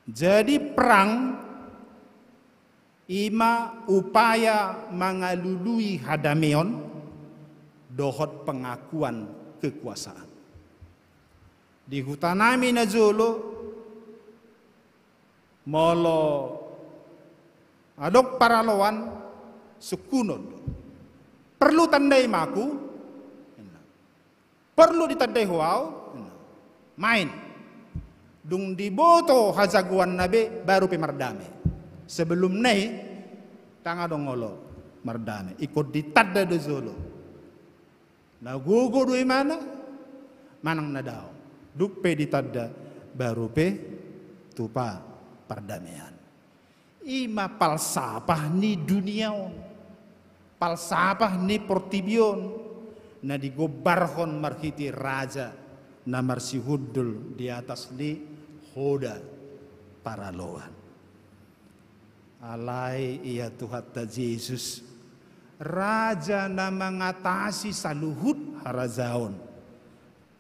Jadi perang ima upaya mengalului hadamion dohot pengakuan kekuasaan. Di hutanami na jolo molo adok paralawan sukunod perlu tandai maku perlu ditandai huau main dung diboto hajaguan nabe baru pemardame sebelum nai tanga dong ngolo mardame ikut ditadda do zolo na gugu do mana manang nadao dupe ditadda baru pe tupa perdamaian. Ima palsapah ni duniaon, palsapah ni portibion, na digobarhon marhiti raja na marsihudul di atas ni hoda paraloan. Alai iya Tuhan Yesus, raja na mengatasi saluhut harazaon,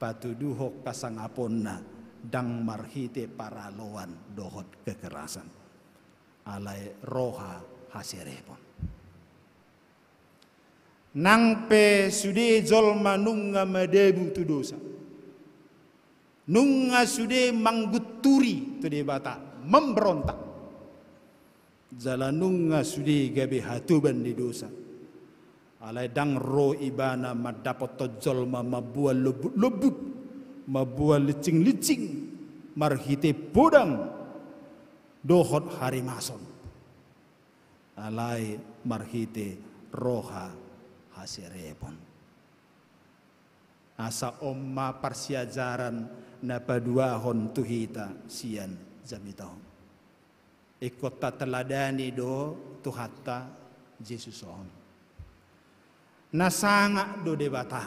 patuduhok kasangapon na dang marhiti paraloan dohot kekerasan. Alai roha hasirepon. Nang pe sude jolma nunga madebu tu dosa. Nunga sude mangguturi tu debata memberontak. Jalan nunga sude gabe hatuban di dosa. Alai dang ro ibana madapot to jolma mabual lebut-lebut, mabual licing-licing, marhite podang dohot hari mason. Alai marhite roha hasirepon. Asa omma persiajaran na paduahon tuhita sian jamitahon. Ikut teladani do tuhata Yesus on. Nasanga do debata.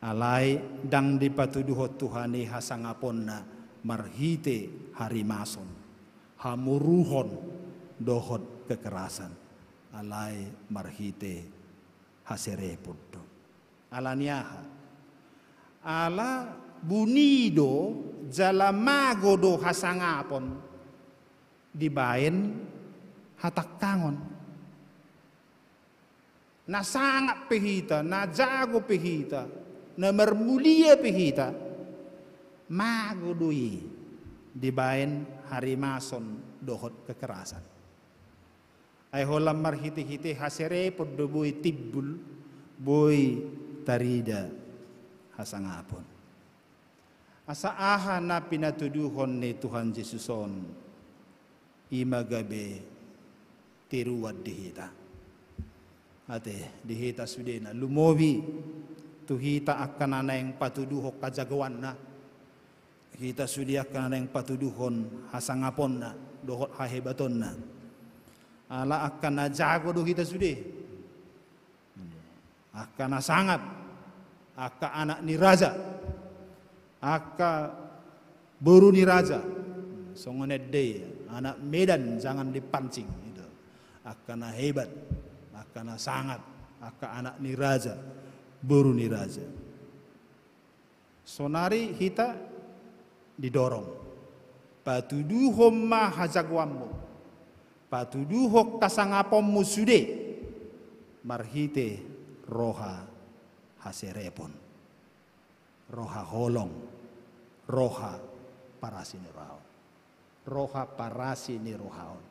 Alai dang dipatuduhot Tuhani hasangapon na marhite hari mason. Hamuruhon dohot kekerasan alai marhite haserepuddo alaniaha ala bunido jalamago do hasangapon dibaen hatakkangon na sangat pehita na jago pehita na mermulia pehita mago doi dibaen hari mason dohot kekerasan. Ay holam marhiti-hiti hasere poddo boy tibbul boy tarida hasangapon. Asa aha na pinatuduhon ni Tuhan Yesuson imagabe tiruad dihita. Ate dihita sudena lumobi tuhita akan anayang patuduhok kajagawan na. Kita sudia kana yang patuduhon hasangapon na dohot hahebaton na ala akan jago do kita sudi akan sangat aka anak ni raja aka buru ni raja songonet day anak Medan jangan dipancing itu akan hebat akan sangat aka anak ni raja buru ni raja sonari kita didorong patuduhom ma hajagwammu patuduhok kasangapommu sude marhite roha haserepon roha holong roha parasini rao roha parasini rohaon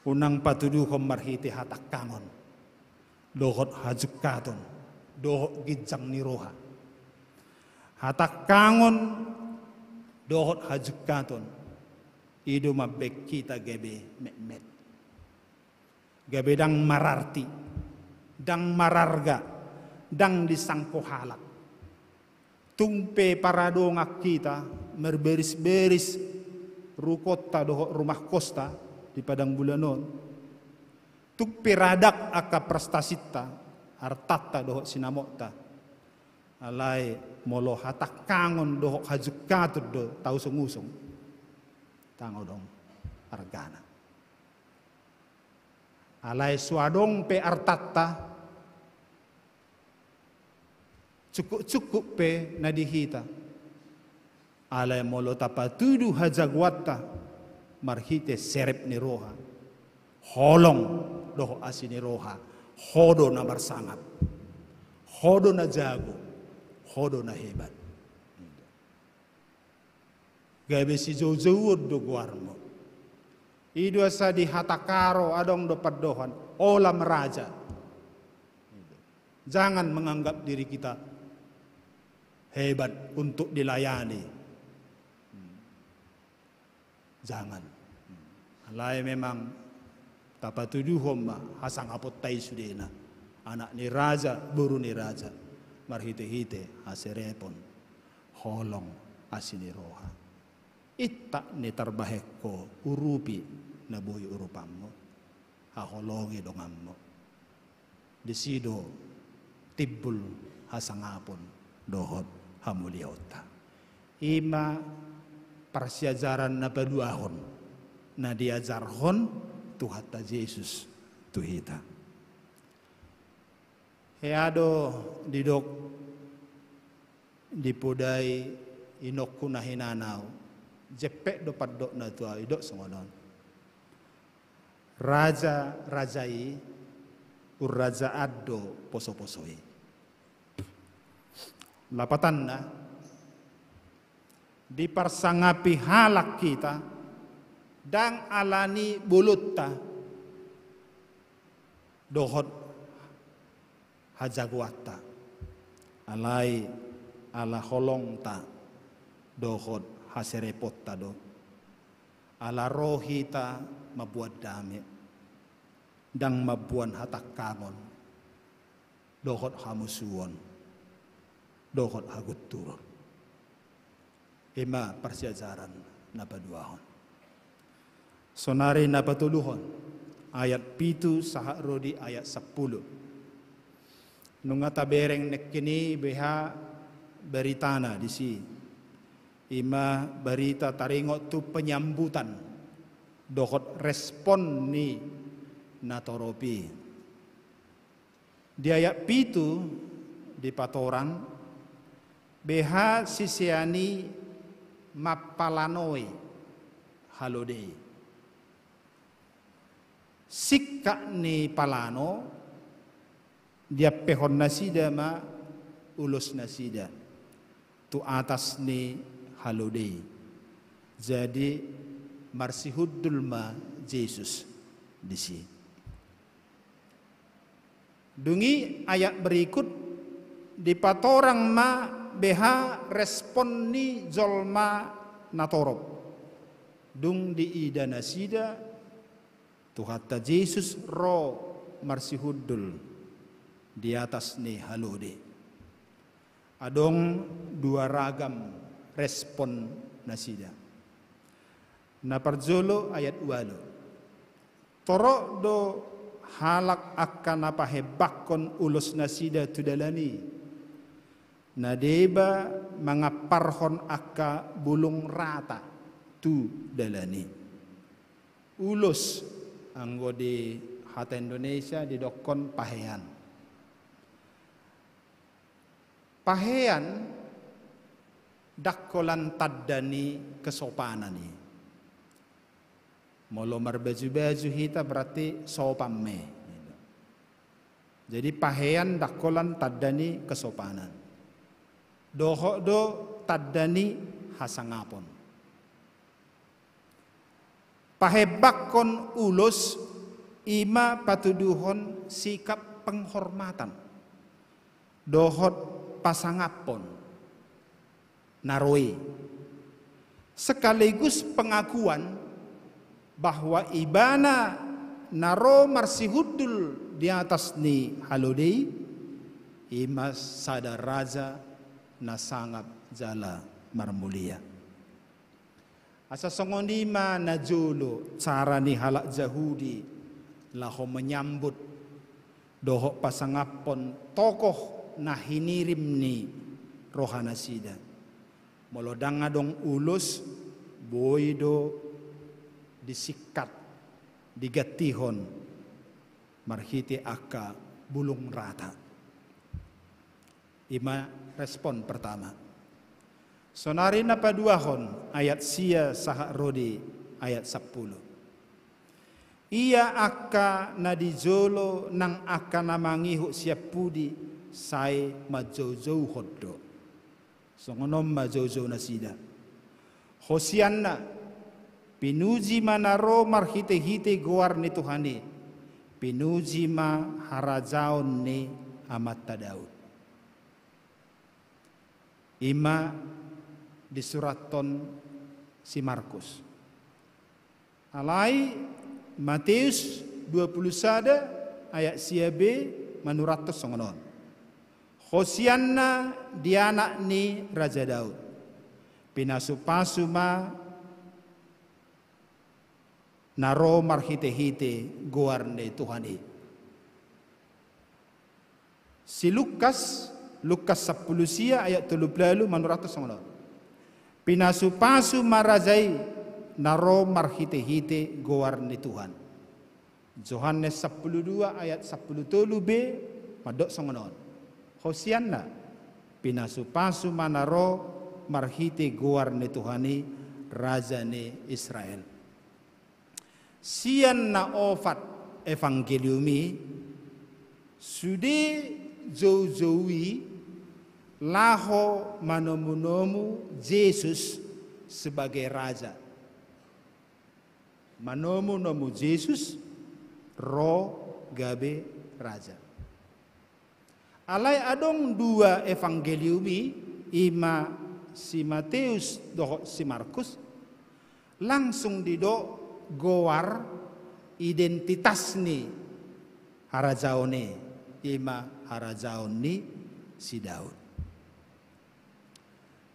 unang patuduhom marhite hatakkangon dohot hajukaton, dohot gijang ni roha. Hatak kangon dohot hajukaton, ido mabek kita gebe met. Gebe dang mararti, dang mararga, dang disangko halak. Tumpe paradongak kita merberis-beris rukota dohot rumah kosta di padang bulanon. Tuk peradak aka prastasita artata dohot sinamota. Alai molo hatak kangon dohot hajukatut do tau sungusung. Tango dong argana. Alai suadong pe artata cukup pe nadihita. Alai molo tapatudu hajagwata marhite serep ni roha. Holong doho asini roha. Hodo na bersangap. Hodo na jago. Hodo na hebat. Gabe si jauh-jauh do guarmo. Idu asa di hatakaro adong do padohan. Olam raja. Jangan menganggap diri kita hebat untuk dilayani. Jangan. Alai memang tapatuduhom hasang apot tay sudena. Anak ni raja, buru ni raja. Marhite-hite haserepon. Holong asini roha. Itta ni tarbaheko urupi na buhi urupammo. Haholongi dongammo. Desido tibbul hasangapon dohot hamuliota. Ima parsiajaran na paduahon na diajarhon tuhata Yesus tuhita. Heado didok dipodai inok kuna hinanaw jepek do padok na tua idok songonon. Raja rajai uraja addo poso-posoi. Lapatan na diparsangapi halak kita dang alani bulutta dohot hajagwata alai ala holongta dohot haserepotta do ala rohita mabuat dame dang mabuan hatak kangon dohot hamusuon dohot hagut turun. Ima persiajaran napaduahon. Sonari napatuluhon ayat 7 saha rodi ayat 10. Nunga tabereng nekkini beha beritana di si. Ima berita taringot tu penyambutan dohot respon ni natoropi. Di ayat 7 di patoran beha sisiani mapalanoi halodei. Sikka ni palano dia pehon nasida ma ulus nasida tu atas ni halodei. Jadi marsihudul ma Yesus di sini. Dungi ayat berikut di patorang ma beha respon ni zolma natorob. Dung di ida nasida tuhata Yesus ro marsihudul di atas ni halode. Adong dua ragam respon nasida. Naparjolo ayat 8. Torok do halak akan apa hebakon ulus nasida tudalani. Nadeba mangaparhon aka bulung rata tu dalani. Ulus anggo di hata Indonesia didokon pahean. Pahean dakkolan taddani kesopanani. Molo marbaju-baju hita berarti sopamme. Jadi pahean dakkolan taddani kesopanan. Doho do taddani hasangapon. Pahebakon ulus ima patuduhon sikap penghormatan dohot pasangapon naroi, sekaligus pengakuan bahwa ibana naro marsihudul di atas ni halodei imas sada raja na sangap jala marmulia. Asa songondima na jolo cara ni halak Jahudi laho menyambut dohok pasangapon tokoh na hinirim ni rohana sida. Molodang adong ulus boido disikat digatihon marhiti aka bulung rata. Ima respon pertama. Sonari na paduahon ayat sia saha rodi ayat 10. Ia aka nadijolo nang aka namangihu siapudi sai majauh hoddo. Songonom majauh nasida. Hosianna pinuji manaro marhite-hite goar ni Tuhani. Pinuji ma harajaon ni amat Daud. Ima di suraton si Markus. Alai Matius 21 ayat siabe manuratus songonon. Hosianna dianak ni Raja Daud. Pinasupasuma naro marhite-hite goarne Tuhani. Si Lukas 10 sia ayat 30 manuratus songonon. Pinasupasu marazai naro marhite-hite goarne Tuhan. Yohanes 12 ayat 13b madok songonon. Hosianna pinasupasu manaro marhite goarne Tuhani rajane Israel. Sian na ofat evangeliumi sude jauh-jauhi laho manomu-nomu Yesus sebagai raja. Manomu-nomu Yesus ro gabe raja. Alai adong dua evangeliumi, ima si Matius doh si Markus, langsung didok goar identitas ni harajaone, ima harajaon ni si Daud.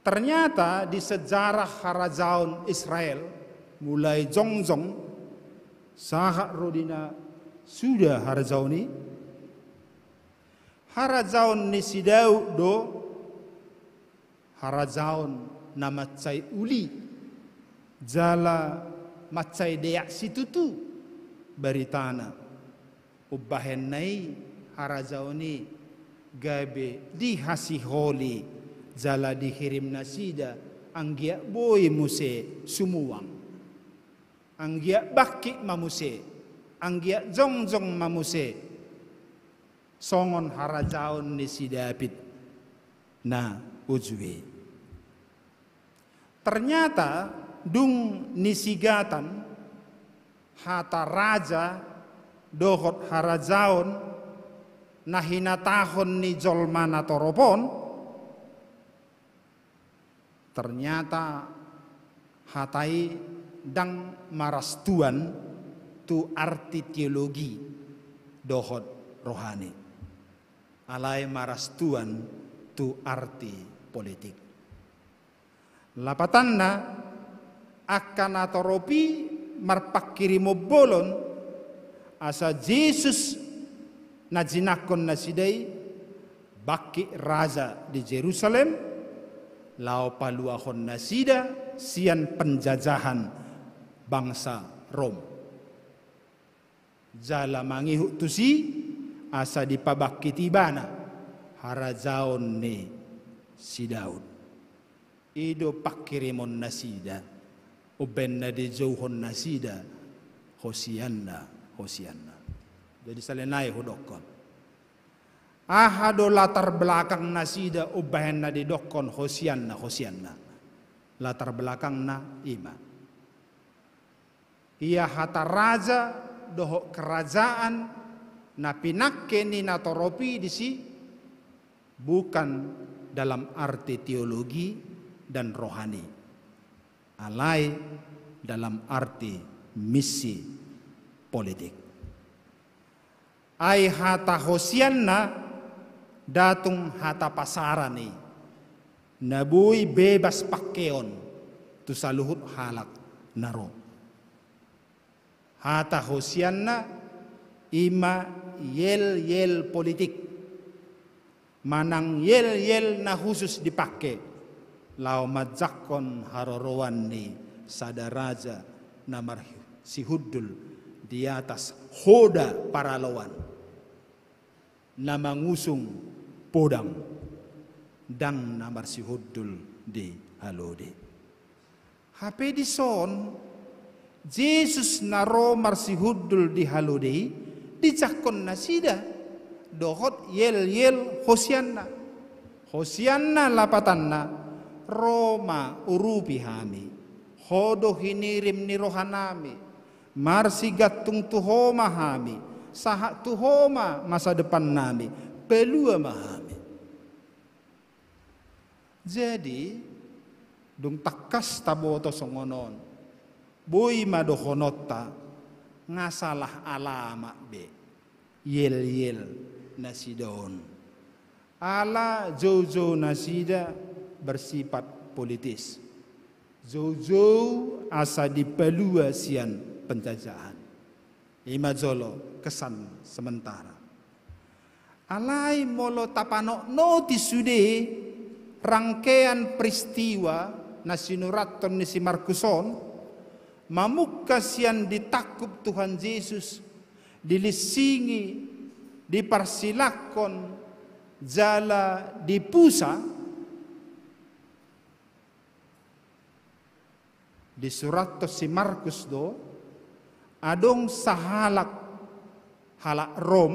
Ternyata di sejarah harajaon Israel mulai jongjong sahak rodina sudah harajaoni. Harajaon ni si Daud do harajaon na macai uli jala macai deak situtu baritana ubahen nai harajaoni gabe di hasiholi jala dihirim nasida anggia boy muse sumuang anggia baki mamuse anggia jongjong mamuse songon harajaon ni si David na ujwe. Ternyata dung nisigatan hata raja dohot harajaon na hinatahon ni jolmana toropon, ternyata hatai dang marastuan tu arti teologi dohot rohani. Alai marastuan tu arti politik. Lapatanna akan atoropi marpakiri mobolon asa Yesus najinakon nasidai baki raja di Jerusalem lau paluahon nasida sian penjajahan bangsa Rom. Jala mangihu tusi asa dipabaki tibana harajaon ni si Daud. Ido pakirimon nasida ubenna di jauhon nasida hosianna hosianna. Jadi salenai hudokon. Ahado latar belakang nasida ubenna di dokon hosianna hosianna. Latar belakang na ima. Ia hata raja dohok kerajaan na pinakke ni natoropi disi bukan dalam arti teologi dan rohani, alai dalam arti misi politik. Ai hata hosianna datung hata pasarani nabui bebas pakeon tu saluhut halak naro. Hata hosianna ima yel politik, manang yel na khusus dipakai lau majakon harorowan ni sadaraja namar sihudul di atas hoda para lawan na mangusung podang dang namar sihudul di halode. Hape di son Jesus naro marsihudul di halode di jakon nasida dohot yel hosianna lapatanna Roma urupi hami hodo hinirim ni rohanami marsi gatung tuhoma hami saha tuhoma masa depan nami pelua mahami. Jadi dung takas taboto songonon boy madohonota ngasalah alama be yel nasidon ala jojo nasida bersifat politis, jojo asa dipelua sian penjajahan imajolo kesan sementara alai molo tapano noti sude rangkaian peristiwa nasinuraton ni si Markuson mamukasian ditakup Tuhan Yesus dilisingi dipersilakon jala dipusa di surat si Markus do adong sahalak halak Rom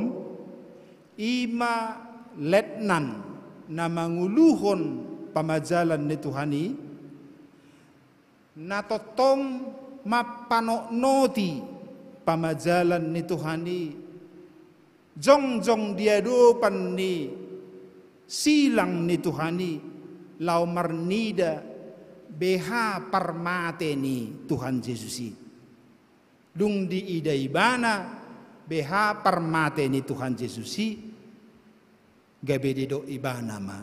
ima letnan na manguluhon pamajalan ni Tuhani natotong mapanoknoti pamajalan ni Tuhani jong diadopan ni silang ni Tuhani lau marnida beha parmate ni Tuhan Yesusi dung di idaibana beha parmate ni Tuhan Yesusi gabe dido ibana ma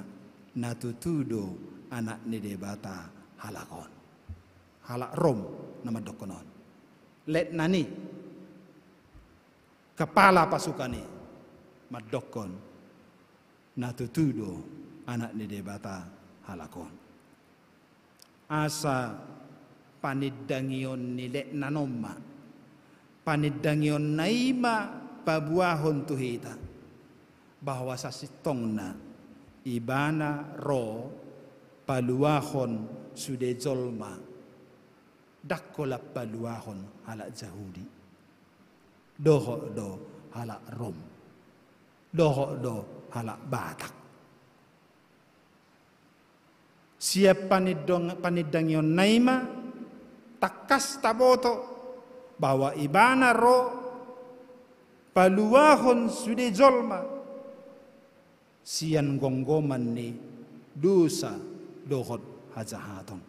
natutudo anak ni debata halakon halak Rom nama dokonon let nani kepala pasukani madokon natutudo anak ni debata halakon asa panidangion ni let nanoma panidangion naima pabuahon tuhita bahwa sasitongna ibana ro paluahon sude jolma dakkola paluahon halak Yahudi doho do halak Rom doho do halak Batak siap panidangyon naima takas taboto bahwa ibana ro paluahon sude jolma sian gonggoman ni dosa dohot hajahaton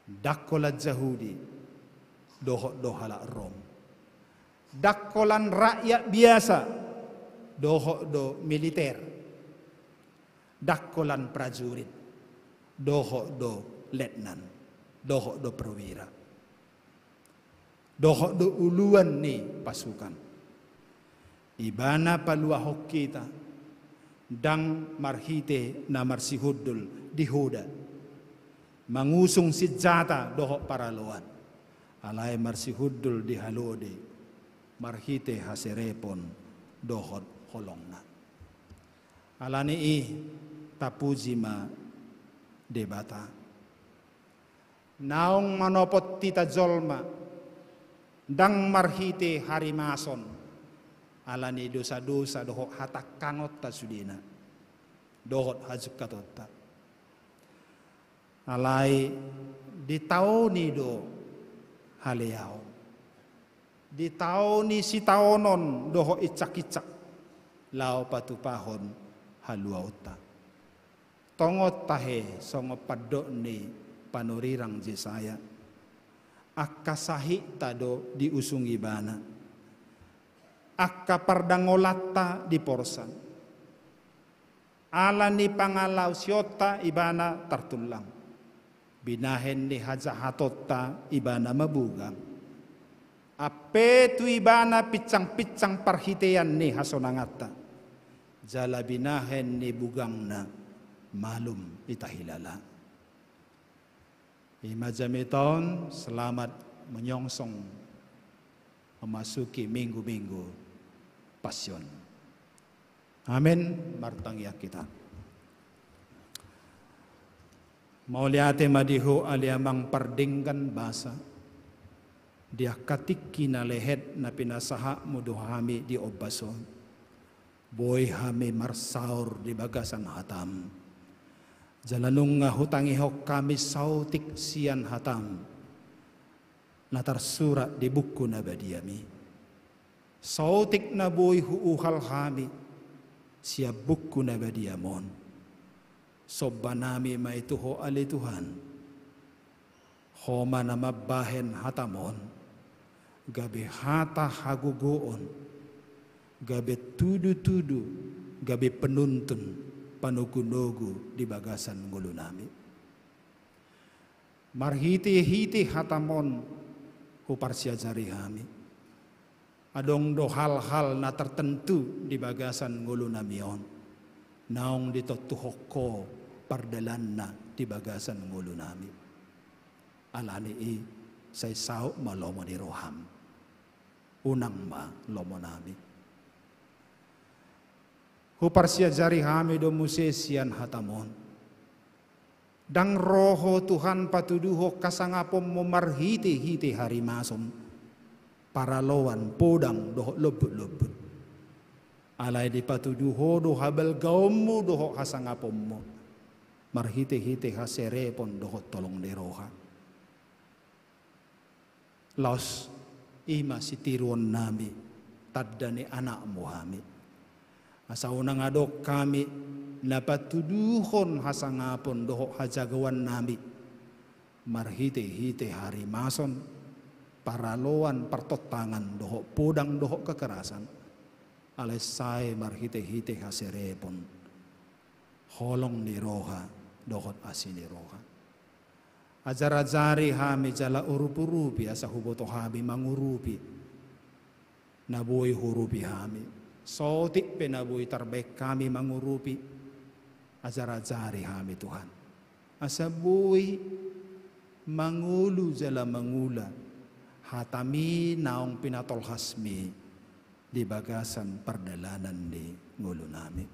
dakkola Yahudi dohot dohala Rom dakkolan rakyat biasa dohot do militer dakkolan prajurit dohot do letnan dohot do perwira dohot do uluan ni pasukan ibana paluahok kita dang marhite na marsihudul dihoda mangusung sijata dohok paraloan alai marsihudul dihalode marhite haserepon dohot holongna alani tapujima debata naong manopot tita jolma dang marhite harimason alani dosa-dosa dohok hatak kangot ta sudina dohot hajuk katotta alai di tauni do haleau di taoni si taonon doho icak-icak lao patupahon haluauta. Tongot tahe songo padok ni panurirang Jesaya. Akka sahi tado diusungi bana. Akka pardangolata di porsan. Ala ni pangalaw siyota ibana tartulang. Binahen ni hajahatota ibana mabugang. Ape tu ibana picang-picang parhitean ni hasonangata. Jala binahen ni bugang na malum itahilala. Imajamiton selamat menyongsong memasuki minggu-minggu Pasyon. Amin. Martangya kita. Mauliate madiho aliamang pardingkan basa. Dia katiki na lehet na pinasaha muduhami di obason. Boy hami marsaur di bagasan hatam. Jalanung nga hutangihok kami sautik sian hatam. Natarsurat di buku na badiami. Sautik na boy huuhal hami. Siya buku na badiamon. Soba nami maituho ali Tuhan. Homa na mabahen hatamon. Gabi hata hagugoon. Gabi tudu-tudu. Gabi penuntun. Panugunogu di bagasan ngulu nami. Marhiti-hiti hatamon. Huparsia jari hami. Adong do hal-hal na tertentu di bagasan ngulu namion. Naong ditotuhoko pardalan na di bagasan ngulu nami. Alani i say sao malomo ni roham. Unang ma lomo nami. Huparsia jari hami do musesian hatamon. Dang roho Tuhan patuduho kasangapom memarhiti-hiti hari masom. Para lawan podang doho lebut-lebut. Alay di patuduho do habel gaummu doho hasangapommo. Marhite-hite haserepon doho tolong deroha. Laos ima si tiruan nami tadani anak muhami. Asa unang adok kami napatuduhon hasangapon doho hajagawan nami. Marhite-hite hari mason. Paraloan pertotangan doho podang doho kekerasan. Alay say marhite-hite haserepon. Holong ni roha dohot asini roha. Ajar-ajari hami jala urup-urupi asa huboto hami mangurupi. Nabuhi hurupi hami. Sotik penabuhi terbaik kami mangurupi. Ajar-ajari hami Tuhan. Asa buhi mangulu jala mangula. Hatami naong pinatol hasmi di bagasan perdalanan di ngulu nami.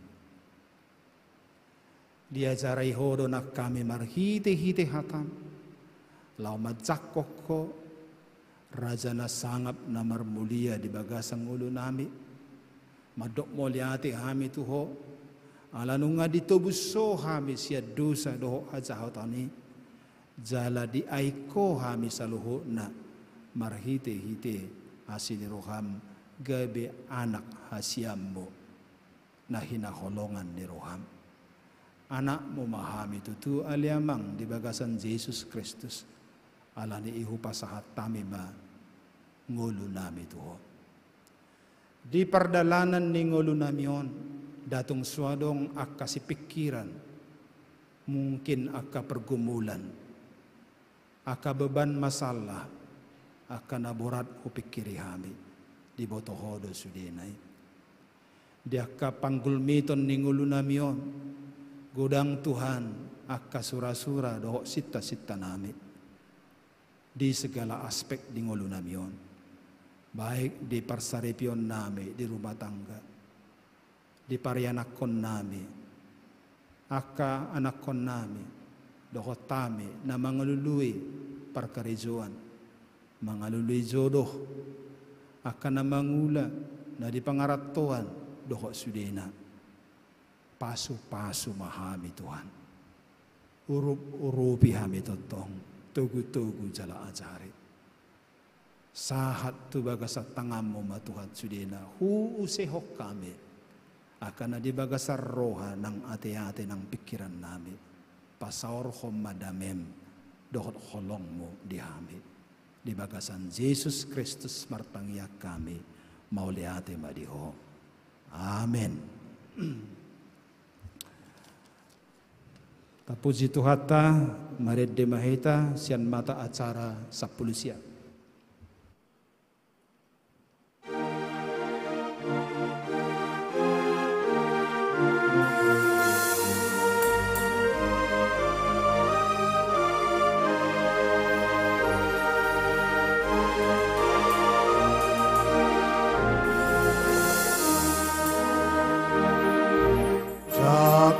Diajarai hodo nak kami marhite-hite hatam. Lau majak koko raja na sangap na marmulia di bagasan ngulu nami. Madok moliati hami tuho. Alanunga ditobuso hami siya dosa doho hajahotani. Jala di aiko hami saluho na. Marhite-hite asini roham gabe anak hasiammu na hinaholongan ni roham. Anak memahami tutu aliamang di bagasan Yesus Kristus. Alani ihu pasahat tamima ngulu nami tuho. Di perdalanan ni ngulu namion datong suadong akka si pikiran. Mungkin akka pergumulan. Akka beban masalah. Akan naborat upikiri hami di botohodo sudenay. Diaka panggulmiton ningulu namion godang Tuhan akka sura-sura doho sita-sita nami di segala aspek di ngulu namion. Baik di parsaripion nami di rumah tangga, di parianakon nami, akka anakon nami, doho tami na mangalului parkarijuan. Mangalului jodoh akan na mangula na di pangaratuan doho sudena. Pasu-pasu mahami Tuhan. Urup-urupi hami totong. Tugu-tugu jala ajari. Sahat tu bagasa tangamu ma Tuhan sudena hu usehok kami akan di bagasa roha nang ate-ate nang pikiran nami pasaor homadamem dohot holongmu dihamid di bagasan Yesus Kristus martangya kami mau liate madiho amin. Tapuji Tuhata mared demahita sian mata acara 10 siang.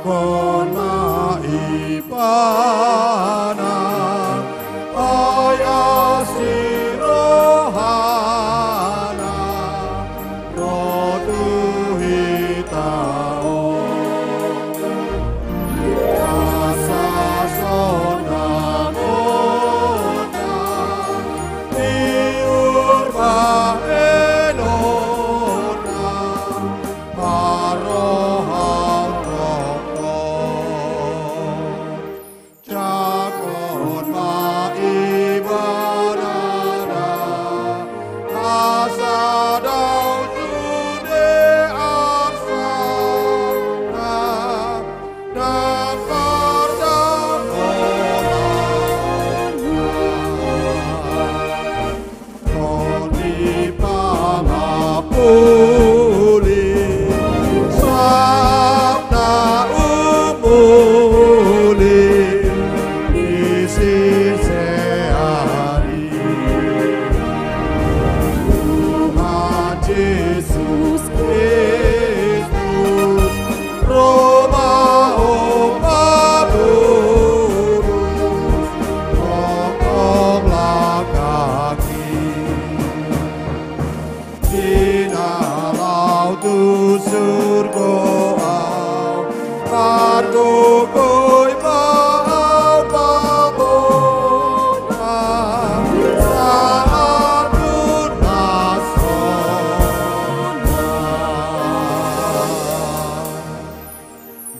Kona ipana ayasi rohana rotu hitao asa sona mona diurba elona maroha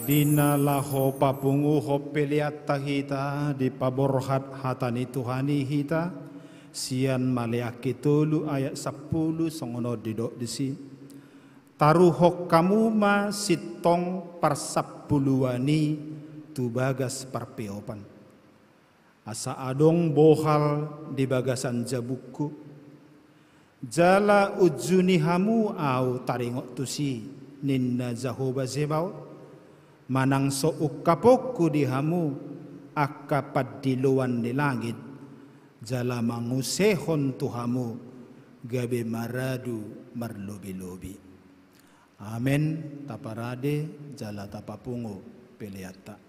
Dinalaho papungu ho peliat tahita di paborhat hatani Tuhani hita sian maleaki tulu ayat 10 songono didok disi taruhok kamu ma sitong parsapuluani tu bagas parpeopan asa adong bohal di bagasan jabuku jala ujuni hamu au taringok tusi ninna zahoba zebau manang so ukapokku dihamu akapat di luan di langit jala mangusehon tuhamu gabe maradu marlobi-lobi amen taparade jala tapapungo peliata.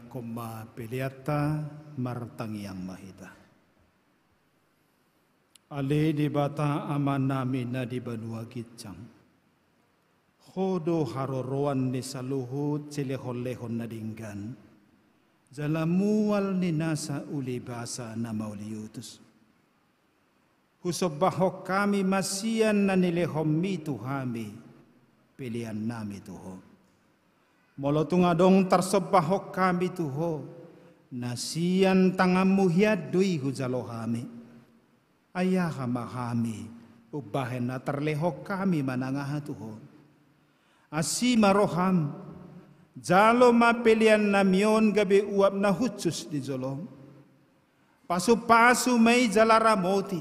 koma peliata martangiang mahita. Ale di bata aman namin na di banua gitjang. Hodo haroroan ni saluhut silehon-lehon na dinggan. Jalamual ni nasa ulibasa na mauliutus. Husobahok kami masian na nilehom mi tuhami. Pilihan nami tuho. Molotungadong tarsobahok kami tuho. Nasian tangamu hiadui hujalohami. Ayah mahami, ubahen na terlehok kami manangah tuho. Asima roham, jalo mapelian namion gabi uap na hutsus di jolong. Pasu-pasu may jalaramoti,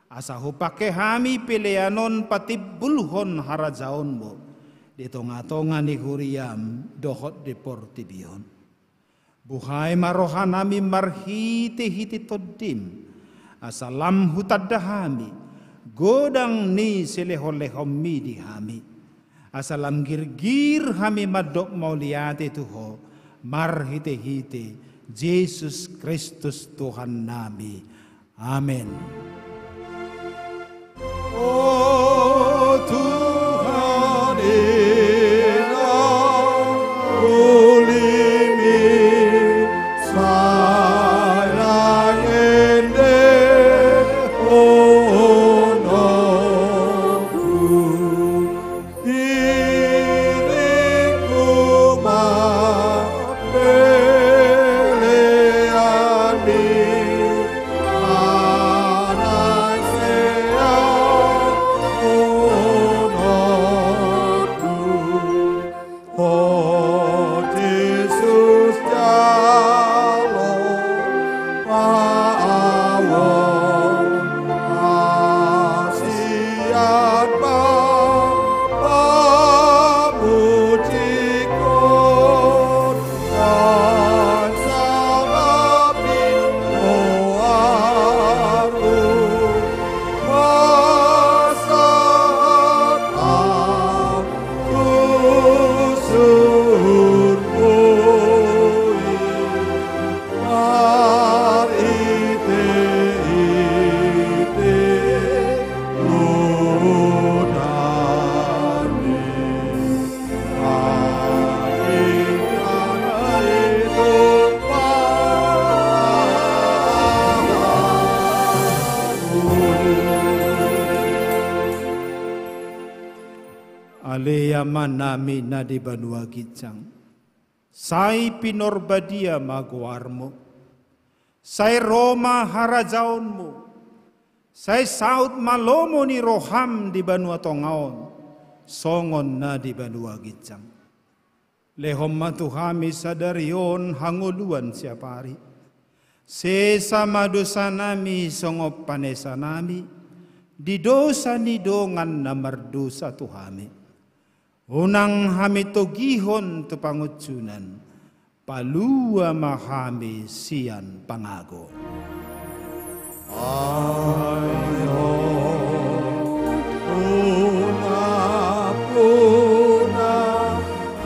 asahu pake hami pelianon patibulhon harajaon mo. Di tonga-tonga ni huriam dohot di portibion. Buhay marohan nami marhiti-hiti todim. Asalam hutad dahami, godang ni selehol-lehom mi di hami. Asalam gir-gir hami madok mauliate tuho, marhite-hite, Yesus Kristus Tuhan nami. Amin. Oh Tuhan ilah ulimi sayang ende onoku diriku mapeleani anak seang onoku. Oh Yesus jalo pawon asiat pamujikon dan salabi oaru masaat aku surmui marite-ite lunami aringan hidup Aleyaman nami na di banua gitjang. Sai pinorbadia maguarmo. Sai Roma harajaonmu. Sai saut malomo ni roham di banua tongaon. Songon na di banua gitjang. Lehom matuhami sadarion hanguluan siapari. Sesa madosa nami songop panesa nami. Di dosa ni dongan na mardosa tuhami. Unang hami togihon tu pangutsunan, palua mahami sian pangago. ayo puna-puna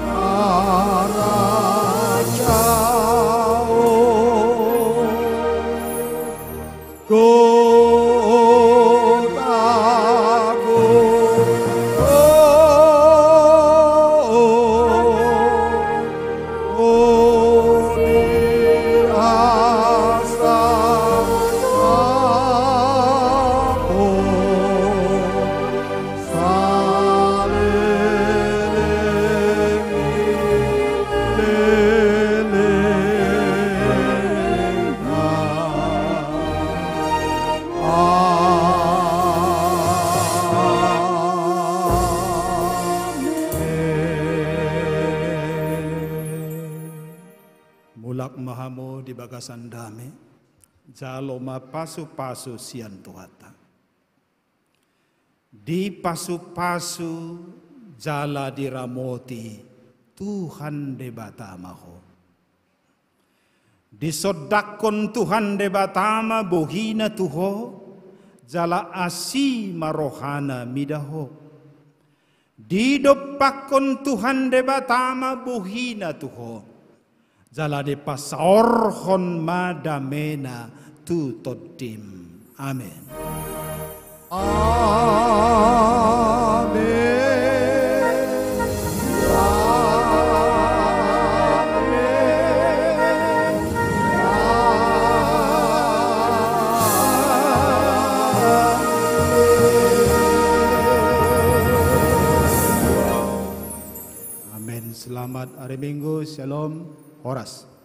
aracao mahamo di bagasan dami, jalo mapasu-pasu sian tuhata. Di pasu-pasu jala diramoti Tuhan de batamaho. Disodakon Tuhan de batama bohina tuho, jala asi marohana midaho. Didopakon Tuhan de batama bohina tuho, Jala de pasaorhon madamena tu todim. Amin. Amin. Selamat hari Minggu. Shalom. Horas.